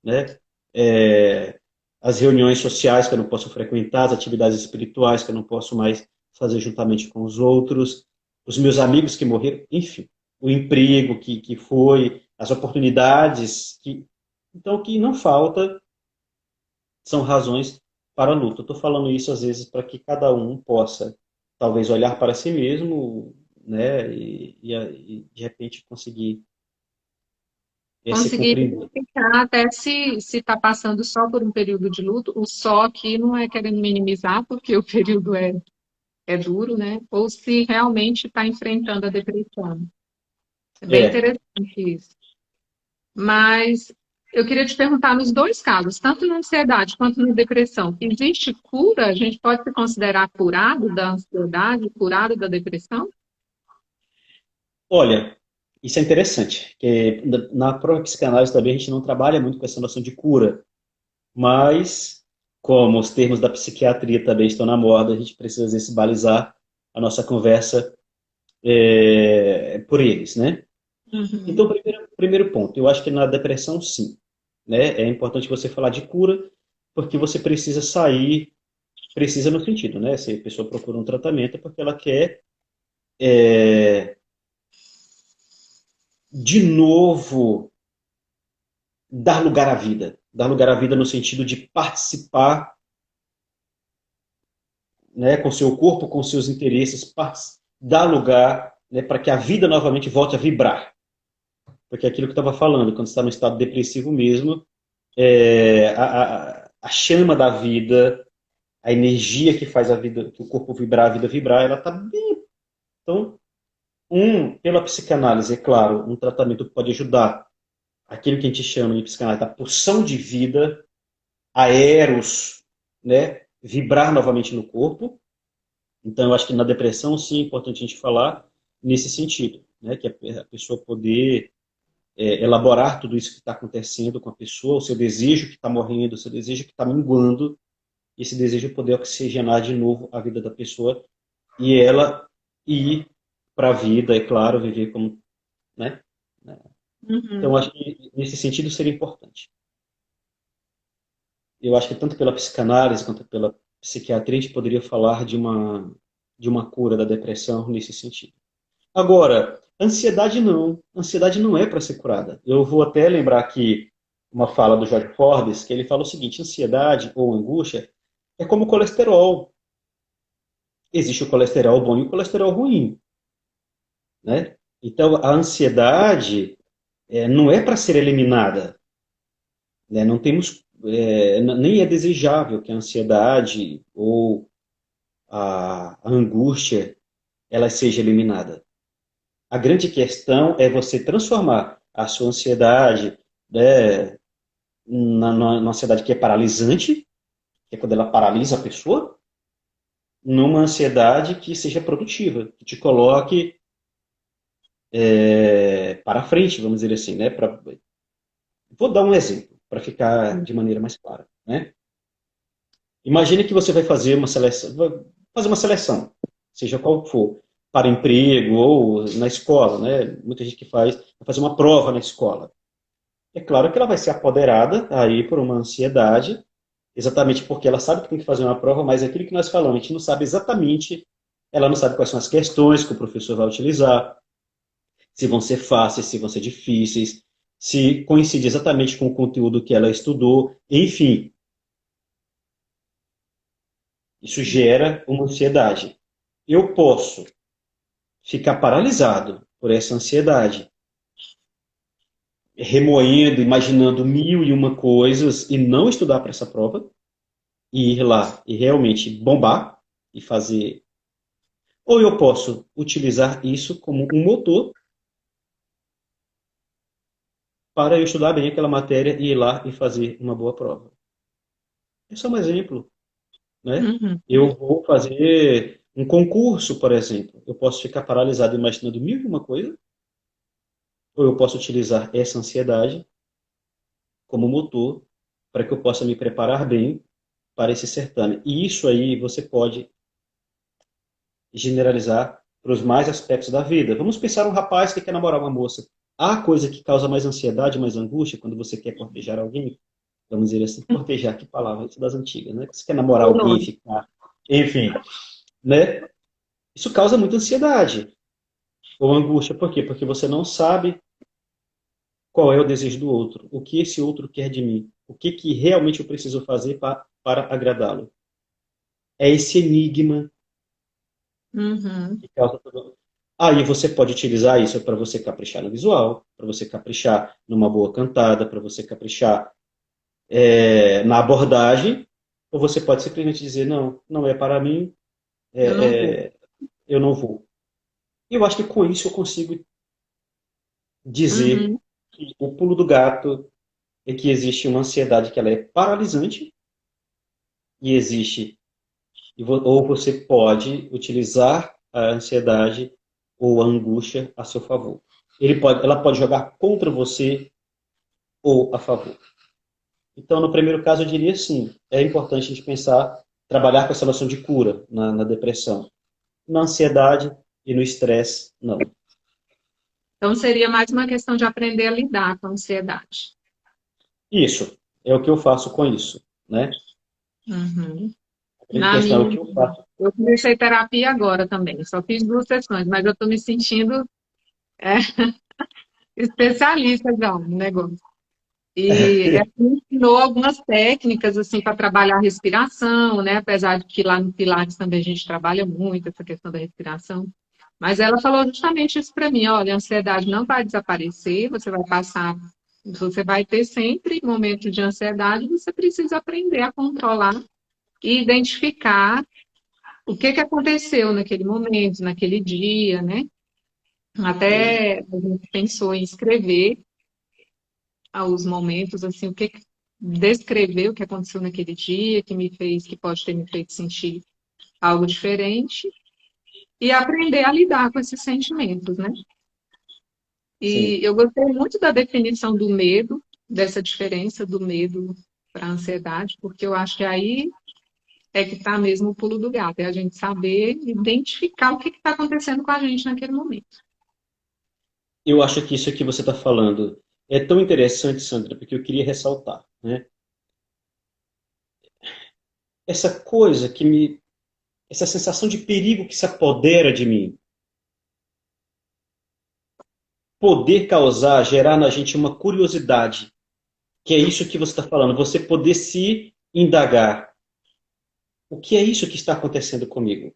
né? É, as reuniões sociais que eu não posso frequentar, as atividades espirituais que eu não posso mais fazer juntamente com os outros, os meus amigos que morreram, enfim, o emprego que foi, as oportunidades que. Então, o que não falta são razões para a luta. Eu estou falando isso às vezes para que cada um possa, talvez, olhar para si mesmo, né, e de repente conseguir se Conseguir compreender. identificar até se está passando só por um período de luto, o só aqui não é querendo minimizar, porque o período é duro, né? Ou se realmente está enfrentando a depressão. É bem É, interessante isso. Mas eu queria te perguntar nos dois casos, tanto na ansiedade quanto na depressão, existe cura? A gente pode se considerar curado da ansiedade, curado da depressão? Olha, isso é interessante, que na própria psicanálise também a gente não trabalha muito com essa noção de cura, mas como os termos da psiquiatria também estão na moda, a gente precisa às vezes balizar a nossa conversa por eles, né? Uhum. Então, primeiro ponto, eu acho que na depressão, sim, né? É importante você falar de cura, porque você precisa sair, precisa no sentido, né? Se a pessoa procura um tratamento, é porque ela quer, de novo, dar lugar à vida no sentido de participar, né? Com seu corpo, com seus interesses, dar lugar, né? Para que a vida novamente volte a vibrar. Porque é aquilo que eu estava falando, quando você está no estado depressivo mesmo, a chama da vida, a energia que faz a vida, que o corpo vibrar, a vida vibrar, ela está bem. Então, pela psicanálise, é claro, um tratamento que pode ajudar aquilo que a gente chama em psicanálise da pulsão de vida, a eros, né, vibrar novamente no corpo. Então, eu acho que na depressão, sim, é importante a gente falar nesse sentido, né, que a pessoa poder elaborar tudo isso que está acontecendo com a pessoa, o seu desejo que está morrendo, o seu desejo que está minguando, esse desejo poder oxigenar de novo a vida da pessoa e ela ir para a vida, é claro, viver como, né? Então, Uhum. acho que nesse sentido seria importante. Eu acho que tanto pela psicanálise quanto pela psiquiatria a gente poderia falar de uma cura da depressão nesse sentido. Agora, ansiedade não é para ser curada. Eu vou até lembrar aqui uma fala do George Forbes, que ele fala o seguinte: ansiedade ou angústia é como colesterol. Existe o colesterol bom e o colesterol ruim, né? Então, a ansiedade não é para ser eliminada, né? Não temos, nem é desejável que a ansiedade ou a angústia ela seja eliminada. A grande questão é você transformar a sua ansiedade, né, numa ansiedade que é paralisante, que é quando ela paralisa a pessoa, numa ansiedade que seja produtiva, que te coloque para frente, vamos dizer assim, né? Vou dar um exemplo para ficar de maneira mais clara, né? Imagine que você vai fazer uma seleção, seja qual for, para emprego ou na escola, né? Muita gente que vai fazer uma prova na escola. É claro que ela vai ser apoderada aí por uma ansiedade, exatamente porque ela sabe que tem que fazer uma prova, mas é aquilo que nós falamos, a gente não sabe exatamente, ela não sabe quais são as questões que o professor vai utilizar, se vão ser fáceis, se vão ser difíceis, se coincide exatamente com o conteúdo que ela estudou, enfim, isso gera uma ansiedade. Eu posso ficar paralisado por essa ansiedade, remoendo, imaginando mil e uma coisas e não estudar para essa prova, e ir lá e realmente bombar e fazer. Ou eu posso utilizar isso como um motor para eu estudar bem aquela matéria e ir lá e fazer uma boa prova. Esse é um exemplo, né? Uhum. Eu vou fazer um concurso, por exemplo. Eu posso ficar paralisado imaginando mil e uma coisa, ou eu posso utilizar essa ansiedade como motor para que eu possa me preparar bem para esse certame. E isso aí você pode generalizar para os mais aspectos da vida. Vamos pensar um rapaz que quer namorar uma moça. Há coisa que causa mais ansiedade, mais angústia quando você quer cortejar alguém? Vamos dizer assim, cortejar, que palavra, isso é das antigas, né? Você quer namorar Ou alguém, não. ficar, enfim, né? Isso causa muita ansiedade ou angústia. Por quê? Porque você não sabe qual é o desejo do outro, o que esse outro quer de mim, o que que realmente eu preciso fazer para agradá-lo. É esse enigma Uhum. que causa todo. Aí você pode utilizar isso para você caprichar no visual, para você caprichar numa boa cantada, para você caprichar na abordagem, ou você pode simplesmente dizer, não, não é para mim, Eu não vou. eu não vou. E eu acho que com isso eu consigo dizer Uhum. que o pulo do gato é que existe uma ansiedade que ela é paralisante e existe, ou você pode utilizar a ansiedade ou a angústia a seu favor. Ela pode jogar contra você ou a favor. Então, no primeiro caso, eu diria sim, é importante a gente pensar, trabalhar com essa noção de cura na depressão. Na ansiedade e no estresse, não. Então, seria mais uma questão de aprender a lidar com a ansiedade. Isso é o que eu faço com isso, né? Uhum. A grande Na questão é o minha, que eu faço. eu comecei terapia agora também, só fiz 2 sessões, mas eu estou me sentindo é, especialista já no negócio. E ela me ensinou algumas técnicas assim para trabalhar a respiração, né? Apesar de que lá no Pilates também a gente trabalha muito essa questão da respiração. Mas ela falou justamente isso para mim, olha, a ansiedade não vai desaparecer, você vai passar, você vai ter sempre momentos de ansiedade, você precisa aprender a controlar e identificar o que que aconteceu naquele momento, naquele dia, né? Até a gente pensou em escrever aos momentos, assim, descrever o que aconteceu naquele dia, que pode ter me feito sentir algo diferente, e aprender a lidar com esses sentimentos, né? E Sim. eu gostei muito da definição do medo, dessa diferença do medo para a ansiedade, porque eu acho que aí é que está mesmo o pulo do gato, é a gente saber identificar o que está acontecendo com a gente naquele momento. Eu acho que isso que você está falando é tão interessante, Sandra, porque eu queria ressaltar, né? Essa coisa essa sensação de perigo que se apodera de mim, poder causar, gerar na gente uma curiosidade, que é isso que você está falando, você poder se indagar. O que é isso que está acontecendo comigo?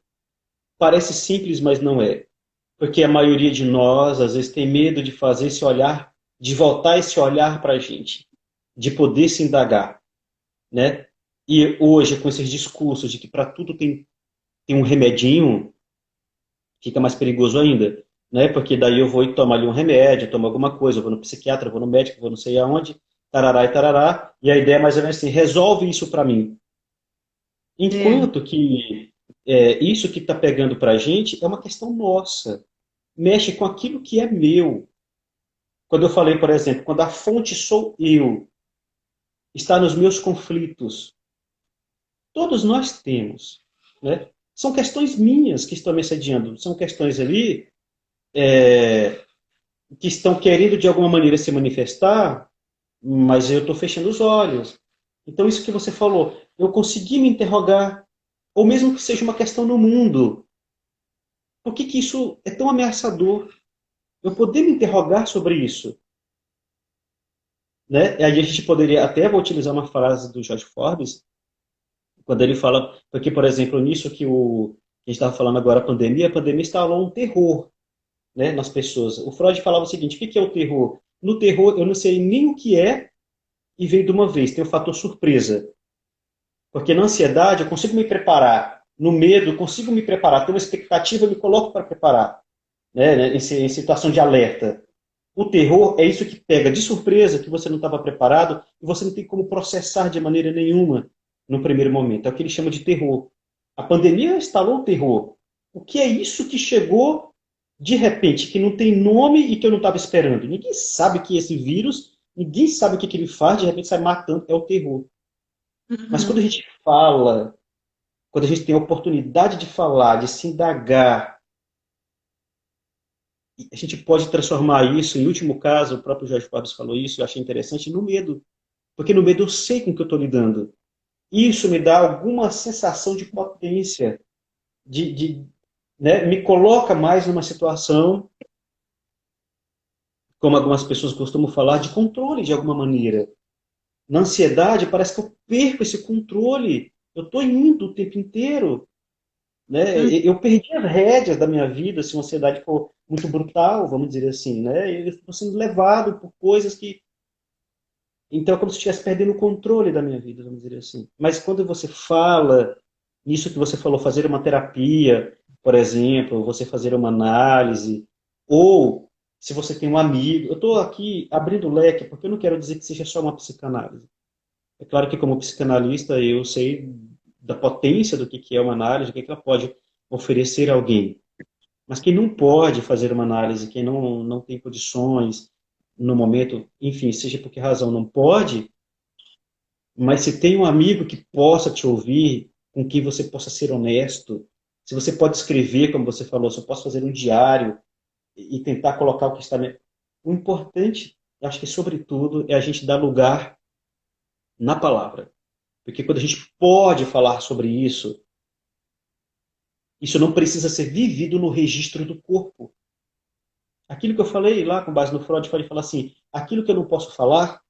Parece simples, mas não é. Porque a maioria de nós, às vezes, tem medo de fazer esse olhar, de voltar esse olhar para a gente, de poder se indagar, né? E hoje, com esses discursos de que para tudo tem um remedinho, fica mais perigoso ainda, né? Porque daí eu vou e tomo ali um remédio, tomo alguma coisa, eu vou no psiquiatra, eu vou no médico, eu vou não sei aonde, tarará e tarará, e a ideia é mais ou menos assim, resolve isso para mim. É, Enquanto que isso que está pegando para a gente é uma questão nossa, mexe com aquilo que é meu. Quando eu falei, por exemplo, quando a fonte sou eu, está nos meus conflitos, todos nós temos, né? São questões minhas que estão me assediando, são questões ali que estão querendo de alguma maneira se manifestar, mas eu estou fechando os olhos. Então, isso que você falou, eu consegui me interrogar, ou mesmo que seja uma questão no mundo, por que que isso é tão ameaçador? Eu poder me interrogar sobre isso, né? E aí a gente poderia, até vou utilizar uma frase do George Forbes, quando ele fala, porque, por exemplo, nisso que a gente estava falando agora, a pandemia instalou um terror, né, nas pessoas. O Freud falava o seguinte: o que é o terror? No terror, eu não sei nem o que é e veio de uma vez, tem o fator surpresa. Porque na ansiedade eu consigo me preparar, no medo eu consigo me preparar, tenho uma expectativa, eu me coloco para preparar, né, em situação de alerta. O terror é isso que pega de surpresa, que você não estava preparado, e você não tem como processar de maneira nenhuma no primeiro momento. É o que ele chama de terror. A pandemia instalou o terror. O que é isso que chegou de repente, que não tem nome e que eu não estava esperando? Ninguém sabe que esse vírus, ninguém sabe o que, que ele faz, de repente sai matando, é o terror. Mas quando a uhum. gente fala, quando a gente tem a oportunidade de falar, de se indagar, a gente pode transformar isso, em último caso, o próprio Jorge Forbes falou isso, eu achei interessante, no medo. Porque no medo eu sei com o que eu estou lidando. Isso me dá alguma sensação de potência, de né, me coloca mais numa situação, como algumas pessoas costumam falar, de controle de alguma maneira. Na ansiedade, parece que eu perco esse controle. Eu estou indo o tempo inteiro. Né? Eu perdi as rédeas da minha vida, se a ansiedade for muito brutal, vamos dizer assim. Né? Eu estou sendo levado por coisas que. Então é como se eu estivesse perdendo o controle da minha vida, vamos dizer assim. Mas quando você fala, isso que você falou, fazer uma terapia, por exemplo, você fazer uma análise, ou se você tem um amigo. Eu estou aqui abrindo o leque, porque eu não quero dizer que seja só uma psicanálise. É claro que, como psicanalista, eu sei da potência do que é uma análise, o que ela pode oferecer a alguém. Mas quem não pode fazer uma análise, quem não tem condições no momento, enfim, seja por que razão não pode, mas se tem um amigo que possa te ouvir, com quem você possa ser honesto, se você pode escrever, como você falou, se eu posso fazer um diário e tentar colocar o que está. O importante, acho que sobretudo, é a gente dar lugar na palavra. Porque quando a gente pode falar sobre isso, isso não precisa ser vivido no registro do corpo. Aquilo que eu falei lá, com base no Freud, pode falar assim: aquilo que eu não posso falar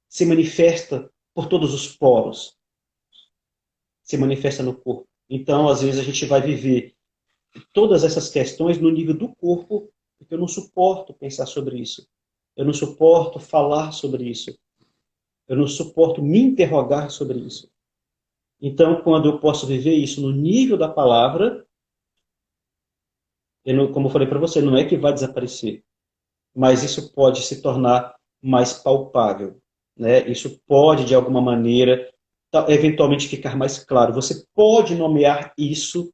se manifesta por todos os poros, se manifesta no corpo. Então, às vezes, a gente vai viver todas essas questões no nível do corpo, porque eu não suporto pensar sobre isso. Eu não suporto falar sobre isso. Eu não suporto me interrogar sobre isso. Então, quando eu posso viver isso no nível da palavra, eu não, como eu falei para você, não é que vai desaparecer, mas isso pode se tornar mais palpável, né? Isso pode, de alguma maneira, eventualmente ficar mais claro. Você pode nomear isso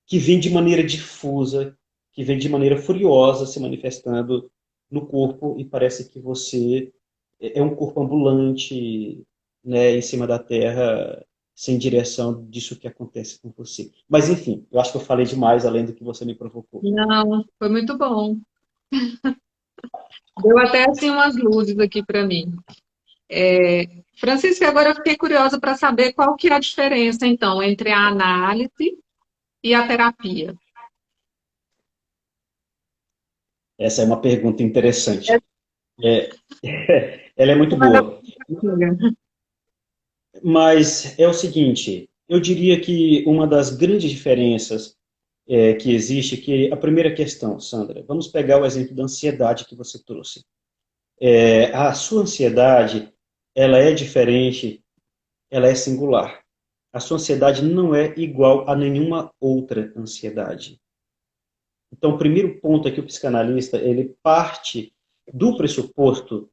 que vem de maneira difusa, que vem de maneira furiosa se manifestando no corpo e parece que você é um corpo ambulante, né, em cima da terra, sem direção disso que acontece com você. Mas enfim, eu acho que eu falei demais além do que você me provocou. Não, foi muito bom. Deu até assim umas luzes aqui para mim. Francisco, agora eu fiquei curiosa para saber qual que é a diferença, então, entre a análise e a terapia. Essa é uma pergunta interessante. É, ela é muito Manda boa. pra Mas é o seguinte, eu diria que uma das grandes diferenças que existe, que a primeira questão, Sandra, vamos pegar o exemplo da ansiedade que você trouxe. A sua ansiedade, ela é diferente, ela é singular. A sua ansiedade não é igual a nenhuma outra ansiedade. Então, o primeiro ponto aqui, o psicanalista, ele parte do pressuposto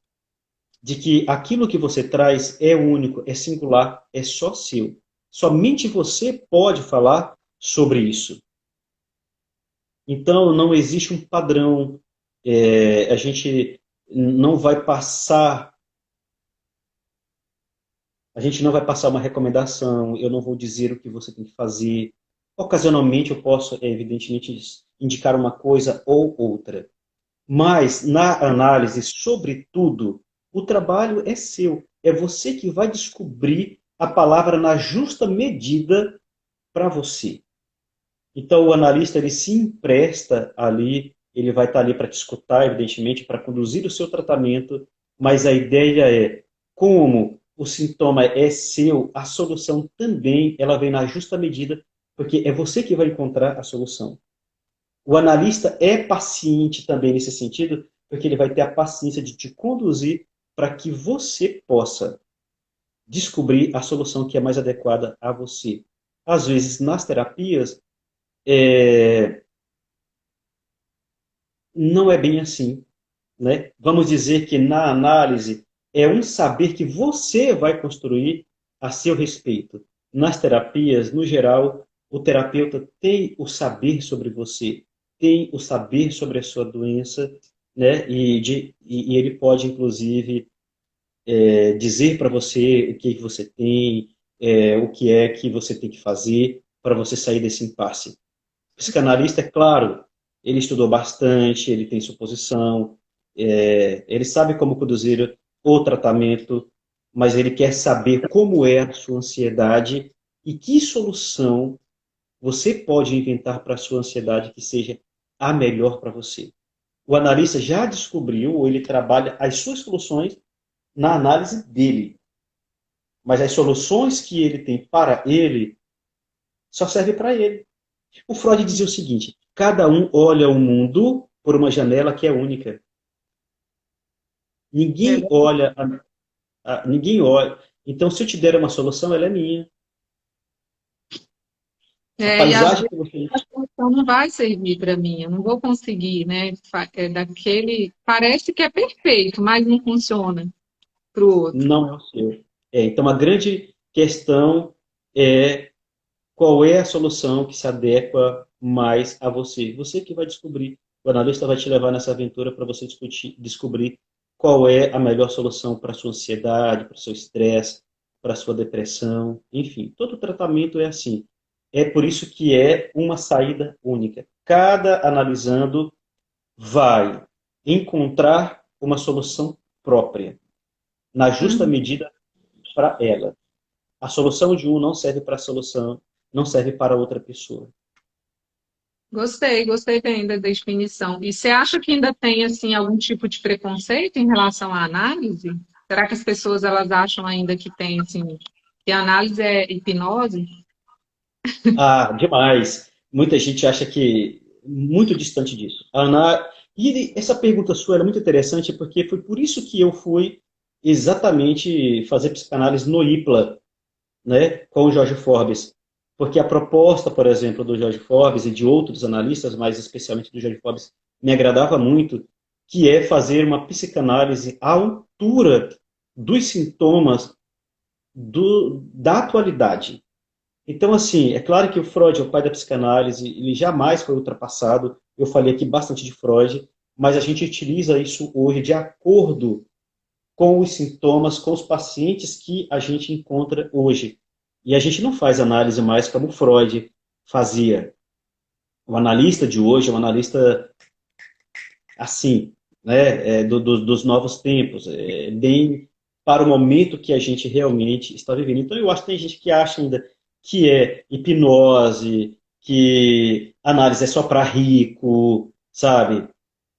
de que aquilo que você traz é único, é singular, é só seu. Somente você pode falar sobre isso. Então, não existe um padrão. A gente não vai passar, a gente não vai passar uma recomendação. Eu não vou dizer o que você tem que fazer. Ocasionalmente, eu posso, evidentemente, indicar uma coisa ou outra. Mas, na análise, sobretudo, o trabalho é seu. É você que vai descobrir a palavra na justa medida para você. Então, o analista ele se empresta ali, ele vai estar ali para te escutar, evidentemente, para conduzir o seu tratamento, mas a ideia é, como o sintoma é seu, a solução também ela vem na justa medida, porque é você que vai encontrar a solução. O analista é paciente também nesse sentido, porque ele vai ter a paciência de te conduzir para que você possa descobrir a solução que é mais adequada a você. Às vezes, nas terapias, é, não é bem assim, né? Vamos dizer que na análise é um saber que você vai construir a seu respeito. Nas terapias, no geral, o terapeuta tem o saber sobre você, tem o saber sobre a sua doença, né? E ele pode, inclusive, dizer para você o que você tem, o que é que você tem que fazer para você sair desse impasse. O psicanalista, é claro, ele estudou bastante, ele tem suposição, ele sabe como conduzir o tratamento, mas ele quer saber como é a sua ansiedade e que solução você pode inventar para a sua ansiedade que seja a melhor para você. O analista já descobriu, ou ele trabalha as suas soluções na análise dele, mas as soluções que ele tem para ele só servem para ele. O Freud dizia o seguinte: cada um olha o mundo por uma janela que é única. Ninguém É, olha, ninguém olha. Então, se eu te der uma solução, ela é minha. A E às paisagem vezes que você... a solução não vai servir para mim, eu não vou conseguir, né? Parece que é perfeito, mas não funciona para o outro. não é o seu. Então, a grande questão é qual é a solução que se adequa mais a você. Você que vai descobrir. O analista vai te levar nessa aventura para você descobrir qual é a melhor solução para a sua ansiedade, para o seu estresse, para a sua depressão, enfim. Todo tratamento é assim. É por isso que é uma saída única. Cada analisando vai encontrar uma solução própria, na justa Uhum. medida para ela. A solução de um não serve para a solução, não serve para outra pessoa. Gostei bem da definição. E você acha que ainda tem assim algum tipo de preconceito em relação à análise? Será que as pessoas elas acham ainda que tem assim, que a análise é hipnose? Ah, demais. Muita gente acha que muito distante disso. E essa pergunta sua era muito interessante porque foi por isso que eu fui exatamente fazer psicanálise no IPLA, né, com o Jorge Forbes. Porque a proposta, por exemplo, do Jorge Forbes e de outros analistas, mas especialmente do Jorge Forbes, me agradava muito, que é fazer uma psicanálise à altura dos sintomas da atualidade. Então, assim, é claro que o Freud é o pai da psicanálise, ele jamais foi ultrapassado. Eu falei aqui bastante de Freud, mas a gente utiliza isso hoje de acordo com os sintomas, com os pacientes que a gente encontra hoje. E a gente não faz análise mais como Freud fazia. O analista de hoje é um analista assim, né, dos novos tempos, bem para o momento que a gente realmente está vivendo. Então, eu acho que tem gente que acha ainda que é hipnose, que análise é só para rico, sabe?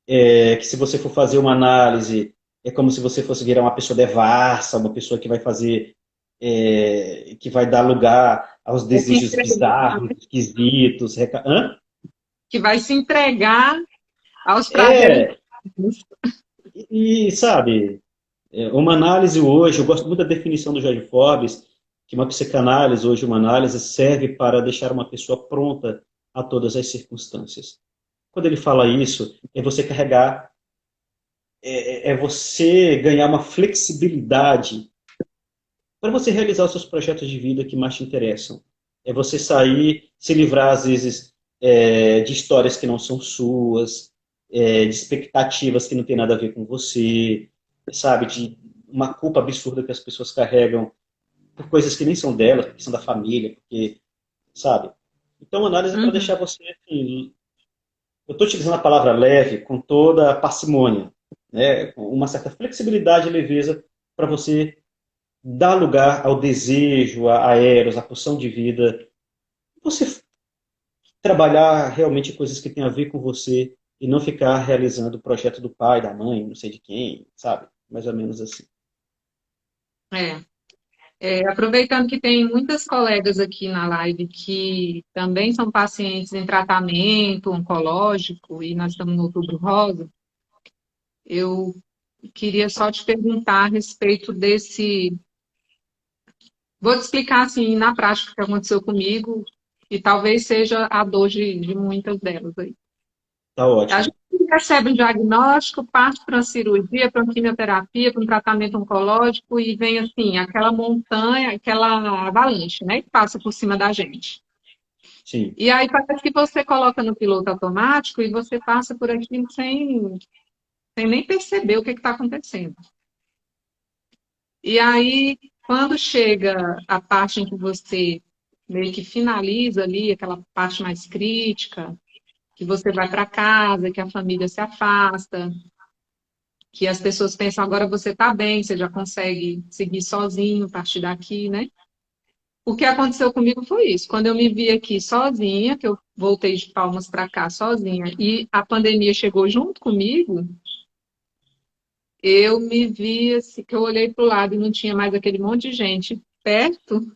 Que se você for fazer uma análise, é como se você fosse virar uma pessoa devassa, uma pessoa que vai fazer, que vai dar lugar aos Vai se desejos entregar, bizarros, esquisitos. Hã? que vai se entregar aos prazeres. É, sabe, uma análise hoje, eu gosto muito da definição do Jorge Forbes, que uma psicanálise hoje, uma análise serve para deixar uma pessoa pronta a todas as circunstâncias. Quando ele fala isso, é você carregar, é você ganhar uma flexibilidade para você realizar os seus projetos de vida que mais te interessam. É você sair, se livrar, às vezes, de histórias que não são suas, de expectativas que não tem nada a ver com você, sabe? De uma culpa absurda que as pessoas carregam por coisas que nem são delas, porque são da família, porque, sabe? Então, análise é para Uhum. deixar você, assim, eu estou utilizando a palavra leve com toda a parcimônia, né? Com uma certa flexibilidade e leveza para você dar lugar ao desejo, a eros, a pulsão de vida. Você trabalhar realmente coisas que têm a ver com você e não ficar realizando o projeto do pai, da mãe, não sei de quem, sabe? Mais ou menos assim. É. Aproveitando que tem muitas colegas aqui na live que também são pacientes em tratamento oncológico e nós estamos no Outubro Rosa, eu queria só te perguntar a respeito desse. Vou te explicar assim na prática o que aconteceu comigo e talvez seja a dor de muitas delas aí. Tá A ótimo. gente recebe um diagnóstico, parte para uma cirurgia, para uma quimioterapia, para um tratamento oncológico e vem assim, aquela montanha, aquela avalanche, né, que passa por cima da gente. Sim. E aí parece que você coloca no piloto automático e você passa por aquilo sem nem perceber o que está acontecendo. E aí, quando chega a parte em que você meio que finaliza ali, aquela parte mais crítica, que você vai para casa, que a família se afasta, que as pessoas pensam, agora você está bem, você já consegue seguir sozinho a partir daqui, né? O que aconteceu comigo foi isso. Quando eu me vi aqui sozinha, que eu voltei de Palmas para cá sozinha, e a pandemia chegou junto comigo, eu me vi assim, que eu olhei para o lado e não tinha mais aquele monte de gente perto.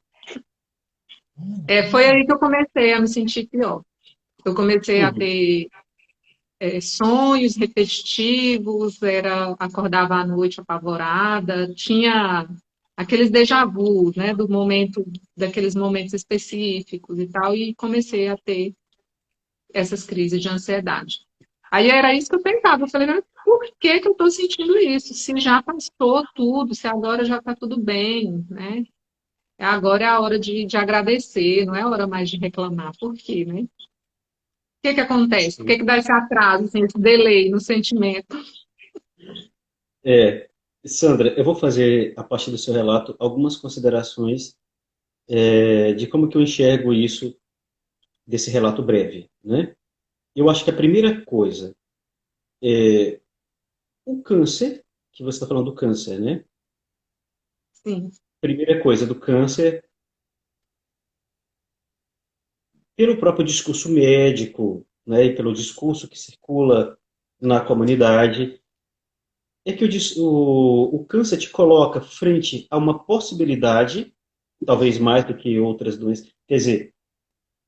Foi aí que eu comecei a me sentir pior. Eu comecei a Uhum. ter sonhos repetitivos, acordava à noite apavorada, tinha aqueles déjà vu, né, do momento, daqueles momentos específicos e tal, e comecei a ter essas crises de ansiedade. Aí era isso que eu pensava, eu falei, mas por que que eu estou sentindo isso? Se já passou tudo, se agora já está tudo bem, né? Agora é a hora de agradecer, não é a hora mais de reclamar. Por quê, né? O que que acontece? Por que Sim. que dá esse atraso, assim, esse delay no sentimento? É, Sandra, eu vou fazer, a partir do seu relato, algumas considerações de como que eu enxergo isso desse relato breve, né? Eu acho que a primeira coisa, o câncer, que você está falando do câncer, né? Sim. Primeira coisa do câncer, pelo próprio discurso médico, né, e pelo discurso que circula na comunidade, é que o câncer te coloca frente a uma possibilidade, talvez mais do que outras doenças, quer dizer,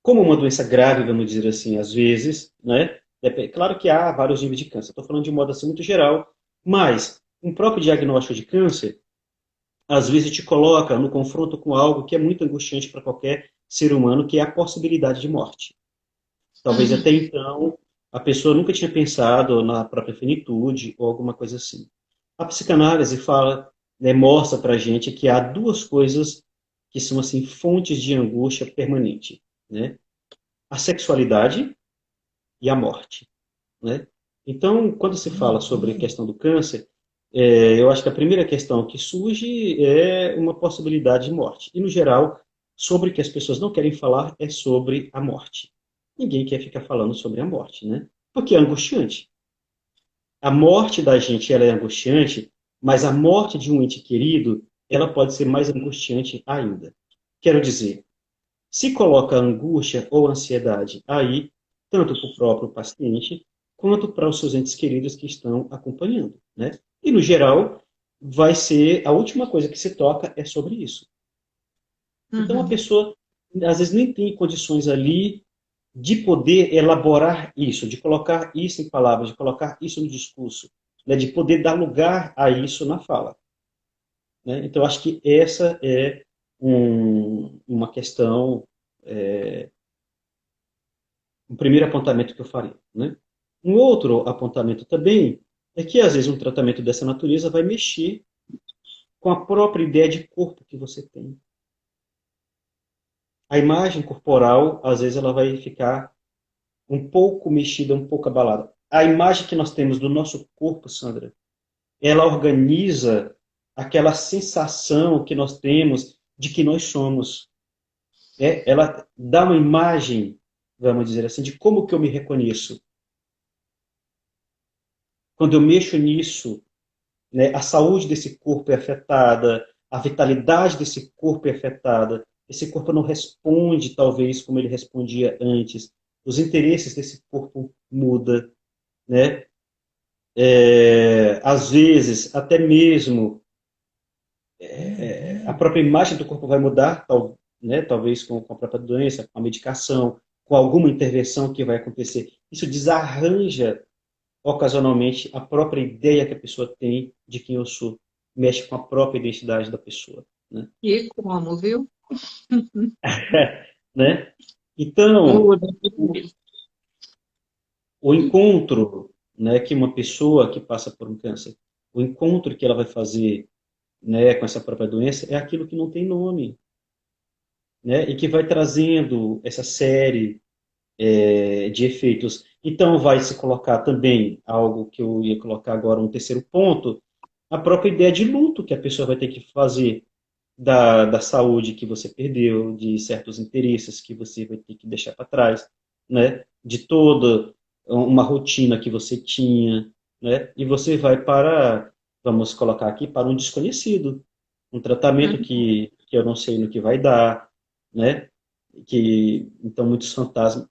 como uma doença grave, vamos dizer assim, às vezes, né? É claro que há vários níveis de câncer. Estou falando de um modo assim muito geral, mas um próprio diagnóstico de câncer, às vezes te coloca no confronto com algo que é muito angustiante para qualquer ser humano, que é a possibilidade de morte. Talvez Uhum. até então a pessoa nunca tinha pensado na própria finitude ou alguma coisa assim. A psicanálise fala, né, mostra para a gente que há duas coisas que são assim fontes de angústia permanente, né? A sexualidade e a morte, né? Então, quando se fala sobre a questão do câncer, eu acho que a primeira questão que surge é uma possibilidade de morte. E, no geral, sobre o que as pessoas não querem falar é sobre a morte. Ninguém quer ficar falando sobre a morte, né? Porque é angustiante. A morte da gente, ela é angustiante, mas a morte de um ente querido, ela pode ser mais angustiante ainda. Quero dizer, se coloca angústia ou ansiedade aí, tanto para o próprio paciente, quanto para os seus entes queridos que estão acompanhando, né? E, no geral, vai ser a última coisa que se toca é sobre isso. Então, a Uhum. pessoa, às vezes, nem tem condições ali de poder elaborar isso, de colocar isso em palavras, de colocar isso no discurso, né? De poder dar lugar a isso na fala, né? Então, acho que essa é uma questão, um primeiro apontamento que eu faria, né? Um outro apontamento também é que, às vezes, um tratamento dessa natureza vai mexer com a própria ideia de corpo que você tem. A imagem corporal, às vezes, ela vai ficar um pouco mexida, um pouco abalada. A imagem que nós temos do nosso corpo, Sandra, ela organiza aquela sensação que nós temos de que nós somos. Ela dá uma imagem, vamos dizer assim, de como que eu me reconheço. Quando eu mexo nisso, né, a saúde desse corpo é afetada, a vitalidade desse corpo é afetada, esse corpo não responde, talvez, como ele respondia antes, os interesses desse corpo mudam, né? Às vezes, até mesmo a própria imagem do corpo vai mudar, né? Talvez com a própria doença, com a medicação, com alguma intervenção que vai acontecer. Isso desarranja ocasionalmente a própria ideia que a pessoa tem de quem eu sou, mexe com a própria identidade da pessoa, né? E como, viu? Né? Então, Muda. o encontro, né, que uma pessoa que passa por um câncer, o encontro que ela vai fazer, né, com essa própria doença é aquilo que não tem nome, né, e que vai trazendo essa série de efeitos. Então, vai se colocar também algo que eu ia colocar agora, um terceiro ponto, a própria ideia de luto que a pessoa vai ter que fazer da saúde que você perdeu, de certos interesses que você vai ter que deixar para trás, né? De toda uma rotina que você tinha, né? E você vai para, vamos colocar aqui, para um desconhecido, um tratamento Uhum. que eu não sei no que vai dar, né? Que então muitos fantasmas.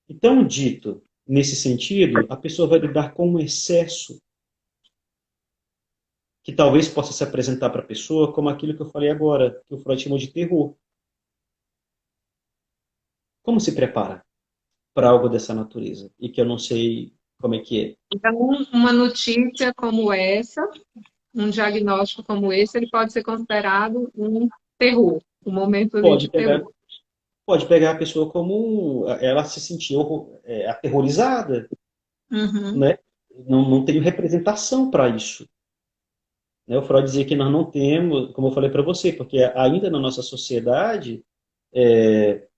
Então, dito nesse sentido, a pessoa vai lidar com um excesso que talvez possa se apresentar para a pessoa como aquilo que eu falei agora, que o Freud chamou de terror. Como se prepara para algo dessa natureza? E que eu não sei como é que é. Então, uma notícia como essa, um diagnóstico como esse, ele pode ser considerado um terror, um momento ali Pode de pegar, terror. pode pegar a pessoa como ela se sentiu aterrorizada, Uhum. né? Não tem representação para isso. Né? O Freud dizia que nós não temos, como eu falei para você, porque ainda na nossa sociedade,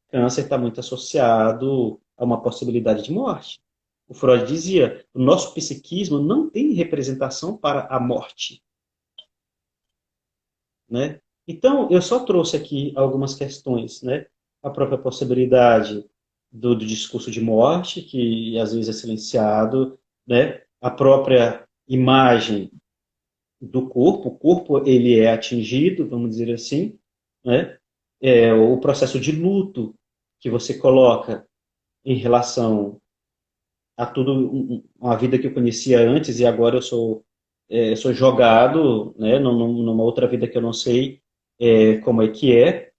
câncer está muito associado a uma possibilidade de morte. O Freud dizia, o nosso psiquismo não tem representação para a morte, né? Então, eu só trouxe aqui algumas questões, né? A própria possibilidade do discurso de morte, que às vezes é silenciado, né? A própria imagem do corpo, o corpo ele é atingido, vamos dizer assim, né? O processo de luto que você coloca em relação a tudo, uma vida que eu conhecia antes e agora eu sou jogado, né? Numa outra vida que eu não sei como é que é.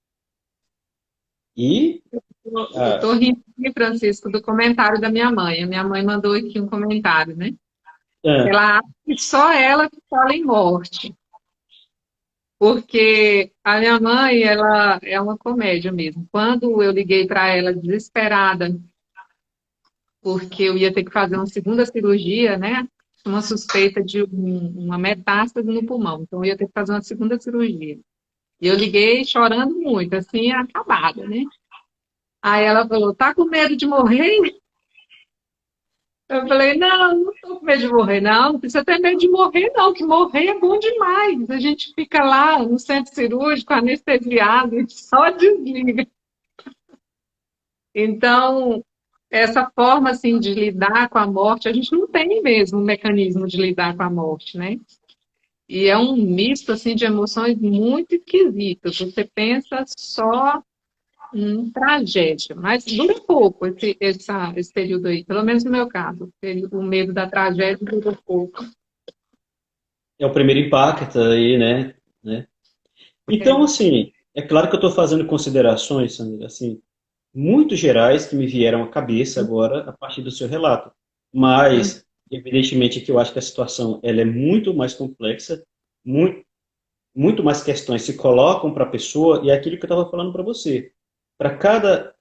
E Eu estou rindo aqui, Francisco, do comentário da minha mãe. A minha mãe mandou aqui um comentário, né? ah, Ela acha que só ela que fala em morte, porque a minha mãe, ela é uma comédia mesmo. Quando eu liguei para ela desesperada, porque eu ia ter que fazer uma segunda cirurgia, né? Uma suspeita de uma metástase no pulmão, então eu ia ter que fazer uma segunda cirurgia. E eu liguei chorando muito, assim, acabada, né? Aí ela falou: tá com medo de morrer? Eu falei: não, não tô com medo de morrer, não. Não precisa ter medo de morrer, não, que morrer é bom demais. A gente fica lá no centro cirúrgico, anestesiado, e só desliga. Então, essa forma, assim, de lidar com a morte, a gente não tem mesmo um mecanismo de lidar com a morte, né? E é um misto, assim, de emoções muito esquisitas. Você pensa só tragédia, mas dura pouco esse período aí, pelo menos no meu caso. O medo da tragédia dura pouco. é o primeiro impacto aí, né? Então, É. assim, é claro que eu estou fazendo considerações, Sandra, assim, muito gerais que me vieram à cabeça agora a partir do seu relato. Mas, evidentemente, que eu acho que a situação ela é muito mais complexa, muito, muito mais questões se colocam para a pessoa, e é aquilo que eu estava falando para você. Para cada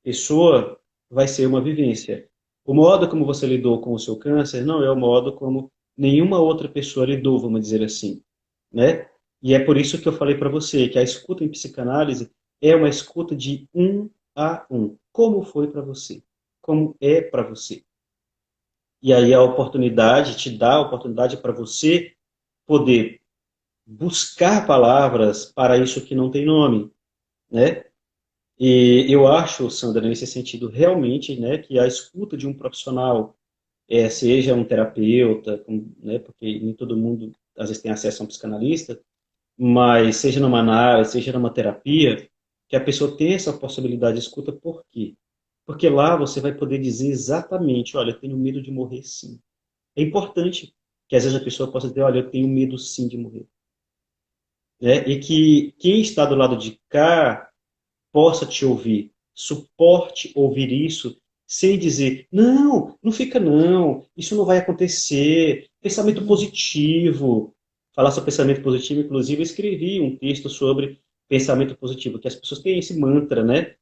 pessoa vai ser uma vivência. O modo como você lidou com o seu câncer não é o modo como nenhuma outra pessoa lidou, vamos dizer assim, né? E é por isso que eu falei para você que a escuta em psicanálise é uma escuta de um a um. Como foi para você? Como é para você? E aí a oportunidade te dá a oportunidade para você poder buscar palavras para isso que não tem nome, né? E eu acho, Sandra, nesse sentido, realmente, né, que a escuta de um profissional, seja um terapeuta, né, porque nem todo mundo, às vezes, tem acesso a um psicanalista, mas seja numa análise, seja numa terapia, que a pessoa tenha essa possibilidade de escuta, por quê? Porque lá você vai poder dizer exatamente, olha, eu tenho medo de morrer sim. É importante que às vezes a pessoa possa dizer, olha, eu tenho medo sim de morrer. Né? E que quem está do lado de cá possa te ouvir, suporte ouvir isso, sem dizer, não, não fica não, isso não vai acontecer, pensamento positivo. Falar sobre pensamento positivo, inclusive, eu escrevi um texto sobre pensamento positivo, que as pessoas têm esse mantra, né?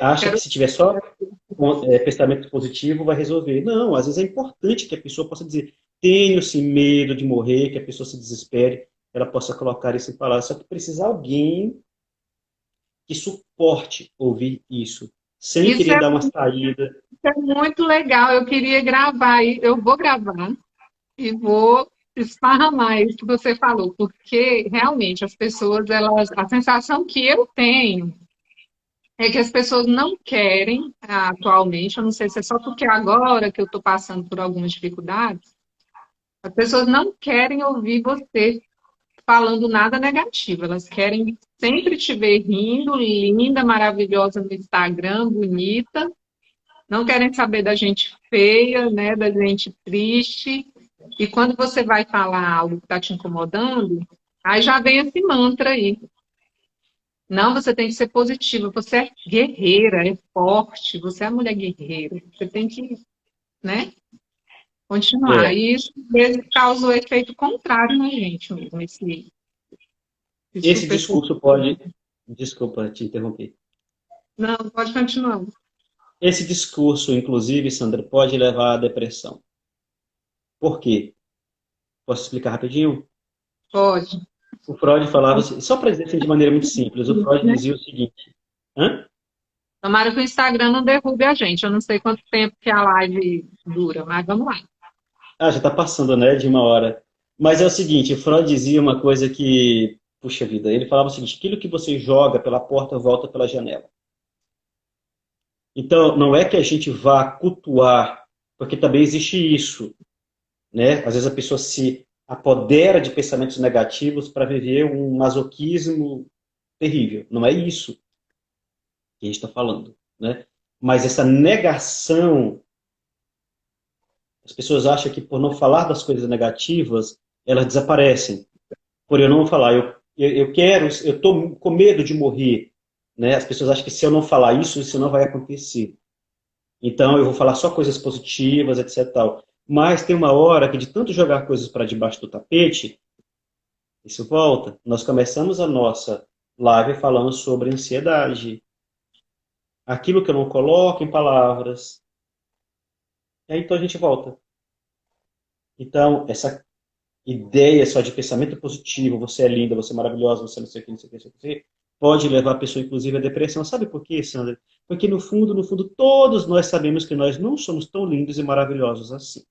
Acha que Quero se tiver só pensamento positivo vai resolver. Não, às vezes é importante que a pessoa possa dizer, tenho sim medo de morrer, que a pessoa se desespere, ela possa colocar isso em palavras. Só que precisa alguém que suporte ouvir isso, sem Isso querer dar uma saída. é muito legal. Eu queria gravar, eu vou gravar e vou esparramar isso que você falou, porque realmente as pessoas, elas, a sensação que eu tenho é que as pessoas não querem atualmente, eu não sei se é só porque agora que eu estou passando por algumas dificuldades, as pessoas não querem ouvir você falando nada negativo, elas querem sempre te ver rindo, linda, maravilhosa no Instagram, bonita, não querem saber da gente feia, né, da gente triste. E quando você vai falar algo que está te incomodando, aí já vem esse mantra aí. Não, você tem que ser positiva, você é guerreira, é forte, você é mulher guerreira, você tem que, né? continuar. É, E isso, às vezes, causa o efeito contrário na gente mesmo, esse esse super... discurso pode, desculpa te interromper, Não, pode continuar. esse discurso, inclusive, Sandra, pode levar à depressão. Por quê? Posso explicar rapidinho? Pode. O Freud falava, só para dizer assim, de maneira muito simples, o Freud Né? dizia o seguinte, hã? Tomara que o Instagram não derrube a gente. Eu não sei quanto tempo que a live dura, mas vamos lá. Ah, já está passando, né, de uma hora. Mas é o seguinte, o Freud dizia uma coisa que, puxa vida, ele falava o seguinte, aquilo que você joga pela porta volta pela janela. Então, não é que a gente vá cultuar, porque também existe isso, né? Às vezes a pessoa se apodera de pensamentos negativos para viver um masoquismo terrível. Não é isso que a gente está falando, né? Mas essa negação, as pessoas acham que por não falar das coisas negativas, elas desaparecem. Por eu não falar, eu quero, eu estou com medo de morrer, né? As pessoas acham que se eu não falar isso, isso não vai acontecer. Então eu vou falar só coisas positivas, etc. Tal. Mas tem uma hora que de tanto jogar coisas para debaixo do tapete, isso volta. Nós começamos a nossa live falando sobre ansiedade. Aquilo que eu não coloco em palavras. E aí então a gente volta. Então, essa ideia só de pensamento positivo, você é linda, você é maravilhosa, você não sei o que, não sei o que, não sei o que, pode levar a pessoa, inclusive, à depressão. Sabe por quê, Sandra? Porque, no fundo, todos nós sabemos que nós não somos tão lindos e maravilhosos assim.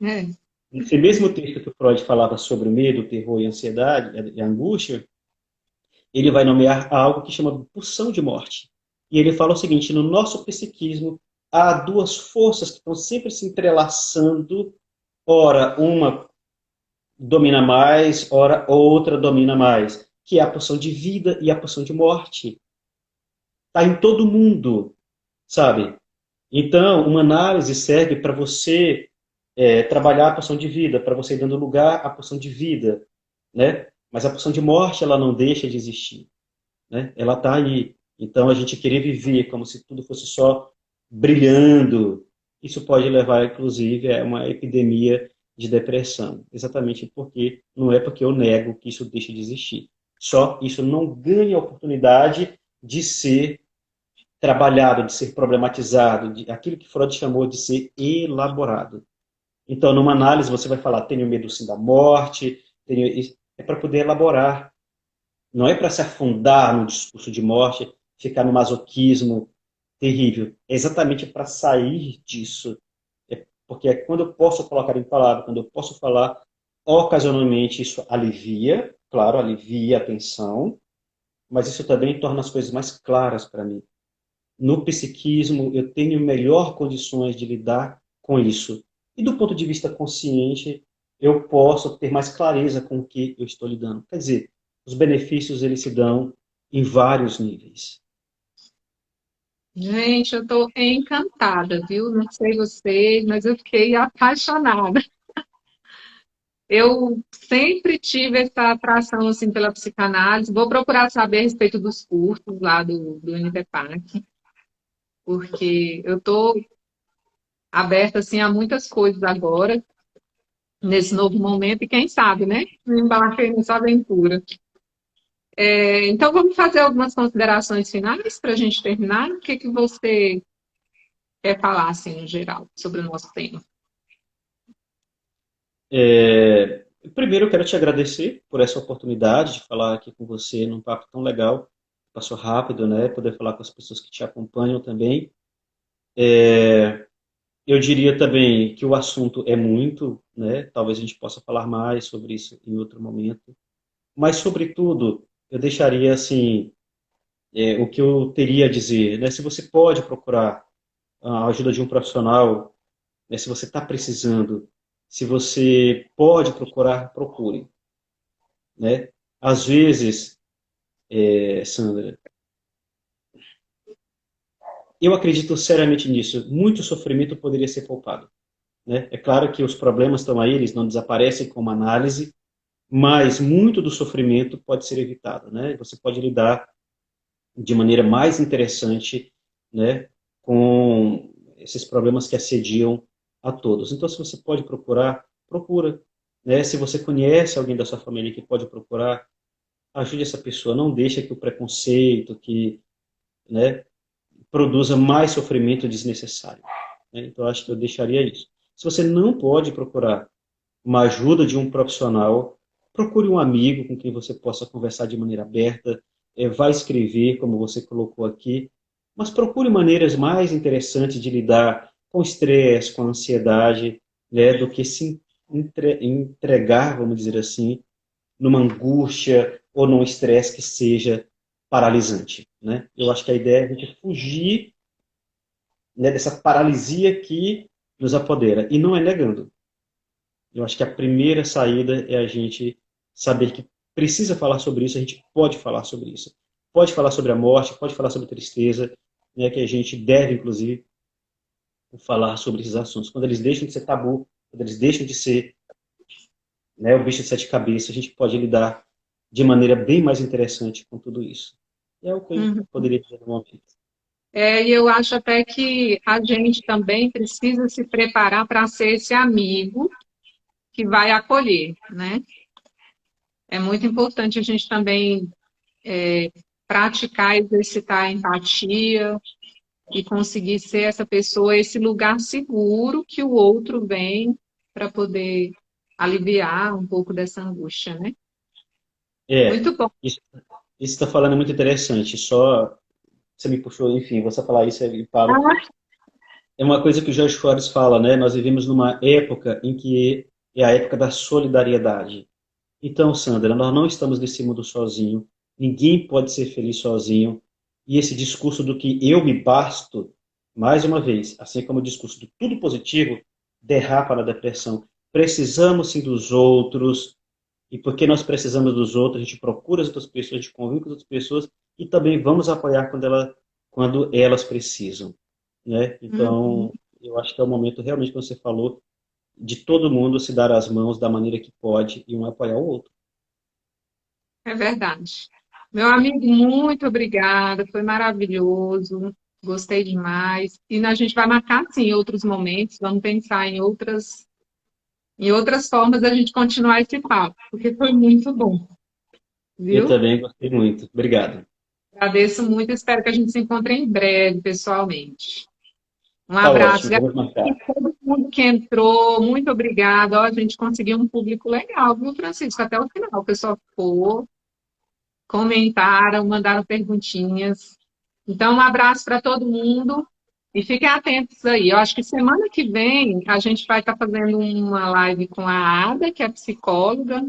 É. Nesse mesmo texto que o Freud falava sobre o medo, o terror e a ansiedade e a angústia, ele vai nomear algo que chama de pulsão de morte. E ele fala o seguinte: no nosso psiquismo há duas forças que estão sempre se entrelaçando. Ora, uma domina mais, ora outra domina mais, que é a pulsão de vida e a pulsão de morte. Está em todo mundo, sabe? Então, uma análise serve para você trabalhar a pulsão de vida, para você ir dando lugar à pulsão de vida, né? Mas a pulsão de morte, ela não deixa de existir, né? Ela está aí. Então, a gente querer viver como se tudo fosse só brilhando, isso pode levar, inclusive, a uma epidemia de depressão. Exatamente porque não é porque eu nego que isso deixe de existir. Só isso não ganha a oportunidade de ser trabalhado, de ser problematizado, de aquilo que Freud chamou de ser elaborado. Então, numa análise, você vai falar, tenho medo sim da morte, tenho... é para poder elaborar, não é para se afundar no discurso de morte, ficar no masoquismo terrível. É exatamente para sair disso. Porque é quando eu posso colocar em palavras, quando eu posso falar, ocasionalmente isso alivia, claro, alivia a tensão, mas isso também torna as coisas mais claras para mim. No psiquismo, eu tenho melhor condições de lidar com isso. E do ponto de vista consciente, eu posso ter mais clareza com o que eu estou lidando. Quer dizer, os benefícios eles se dão em vários níveis. Gente, eu estou encantada, viu? Não sei vocês, mas eu fiquei apaixonada. Eu sempre tive essa atração assim pela psicanálise. Vou procurar saber a respeito dos cursos lá do UNIBEPAC, porque eu estou aberta assim a muitas coisas agora, nesse novo momento, e quem sabe, né? Me embarquei nessa aventura. Então, vamos fazer algumas considerações finais para a gente terminar. O que que você quer falar, assim, no geral, sobre o nosso tema? Primeiro, eu quero te agradecer por essa oportunidade de falar aqui com você num papo tão legal. Passou rápido, né? Poder falar com as pessoas que te acompanham também. Eu diria também que o assunto é muito, né? Talvez a gente possa falar mais sobre isso em outro momento. Mas, sobretudo, eu deixaria assim o que eu teria a dizer, né? Se você pode procurar a ajuda de um profissional, né? Se você está precisando, se você pode procurar, procure, né? Às vezes, Sandra, eu acredito seriamente nisso. Muito sofrimento poderia ser poupado, né? É claro que os problemas estão aí, eles não desaparecem com uma análise, mas muito do sofrimento pode ser evitado, né? Você pode lidar de maneira mais interessante, né, com esses problemas que assediam a todos. Então, se você pode procurar, procura. Né? Se você conhece alguém da sua família que pode procurar, ajude essa pessoa. Não deixe que o preconceito, né, produza mais sofrimento desnecessário. Né? Então, acho que eu deixaria isso. Se você não pode procurar uma ajuda de um profissional, procure um amigo com quem você possa conversar de maneira aberta, vai escrever, como você colocou aqui, mas procure maneiras mais interessantes de lidar com o estresse, com a ansiedade, né, do que se entregar, vamos dizer assim, numa angústia ou num estresse que seja paralisante. Né? Eu acho que a ideia é a gente fugir, né, dessa paralisia que nos apodera, e não é negando. Eu acho que a primeira saída é a gente saber que precisa falar sobre isso, a gente pode falar sobre isso. Pode falar sobre a morte, pode falar sobre tristeza, né, que a gente deve, inclusive, falar sobre esses assuntos. Quando eles deixam de ser tabu, quando eles deixam de ser, né, o bicho de sete cabeças, a gente pode lidar de maneira bem mais interessante com tudo isso. É o que eu Uhum. poderia dizer no momento. E eu acho até que a gente também precisa se preparar para ser esse amigo que vai acolher, né? É muito importante a gente também praticar, exercitar a empatia e conseguir ser essa pessoa, esse lugar seguro que o outro vem para poder aliviar um pouco dessa angústia, né? É, Muito bom. isso que você está falando é muito interessante. Só você me puxou, enfim, você falar isso e paro. Ah, É uma coisa que o George Soares fala, né? Nós vivemos numa época em que é a época da solidariedade. Então, Sandra, nós não estamos nesse mundo sozinho. Ninguém pode ser feliz sozinho. E esse discurso do que eu me basto, mais uma vez, assim como o discurso do tudo positivo, derrapa na depressão. Precisamos sim dos outros. E porque nós precisamos dos outros, a gente procura as outras pessoas, a gente convive com as outras pessoas e também vamos apoiar quando elas precisam, né? uhum, Então, eu acho que é o momento realmente que você falou de todo mundo se dar as mãos da maneira que pode e um apoiar o outro. é verdade. Meu amigo, muito obrigada, foi maravilhoso, gostei demais. E a gente vai marcar, sim, outros momentos, vamos pensar em outras formas da gente continuar esse papo, porque foi muito bom, Eu viu? também gostei muito. Obrigado. Agradeço muito, espero que a gente se encontre em breve, pessoalmente. Um Tá abraço. ótimo, E a vamos marcar. todo mundo que entrou, muito obrigada. Ó, a gente conseguiu um público legal, viu, Francisco? Até o final. O pessoal ficou, comentaram, mandaram perguntinhas. Então, um abraço para todo mundo e fiquem atentos aí. Eu acho que semana que vem a gente vai estar fazendo uma live com a Ada, que é psicóloga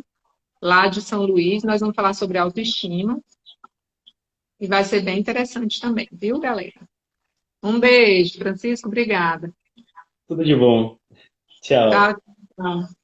lá de São Luís. Nós vamos falar sobre autoestima e vai ser bem interessante também, viu, galera? Um beijo, Francisco. Obrigada. Tudo de bom. Tchau, Tchau. tchau.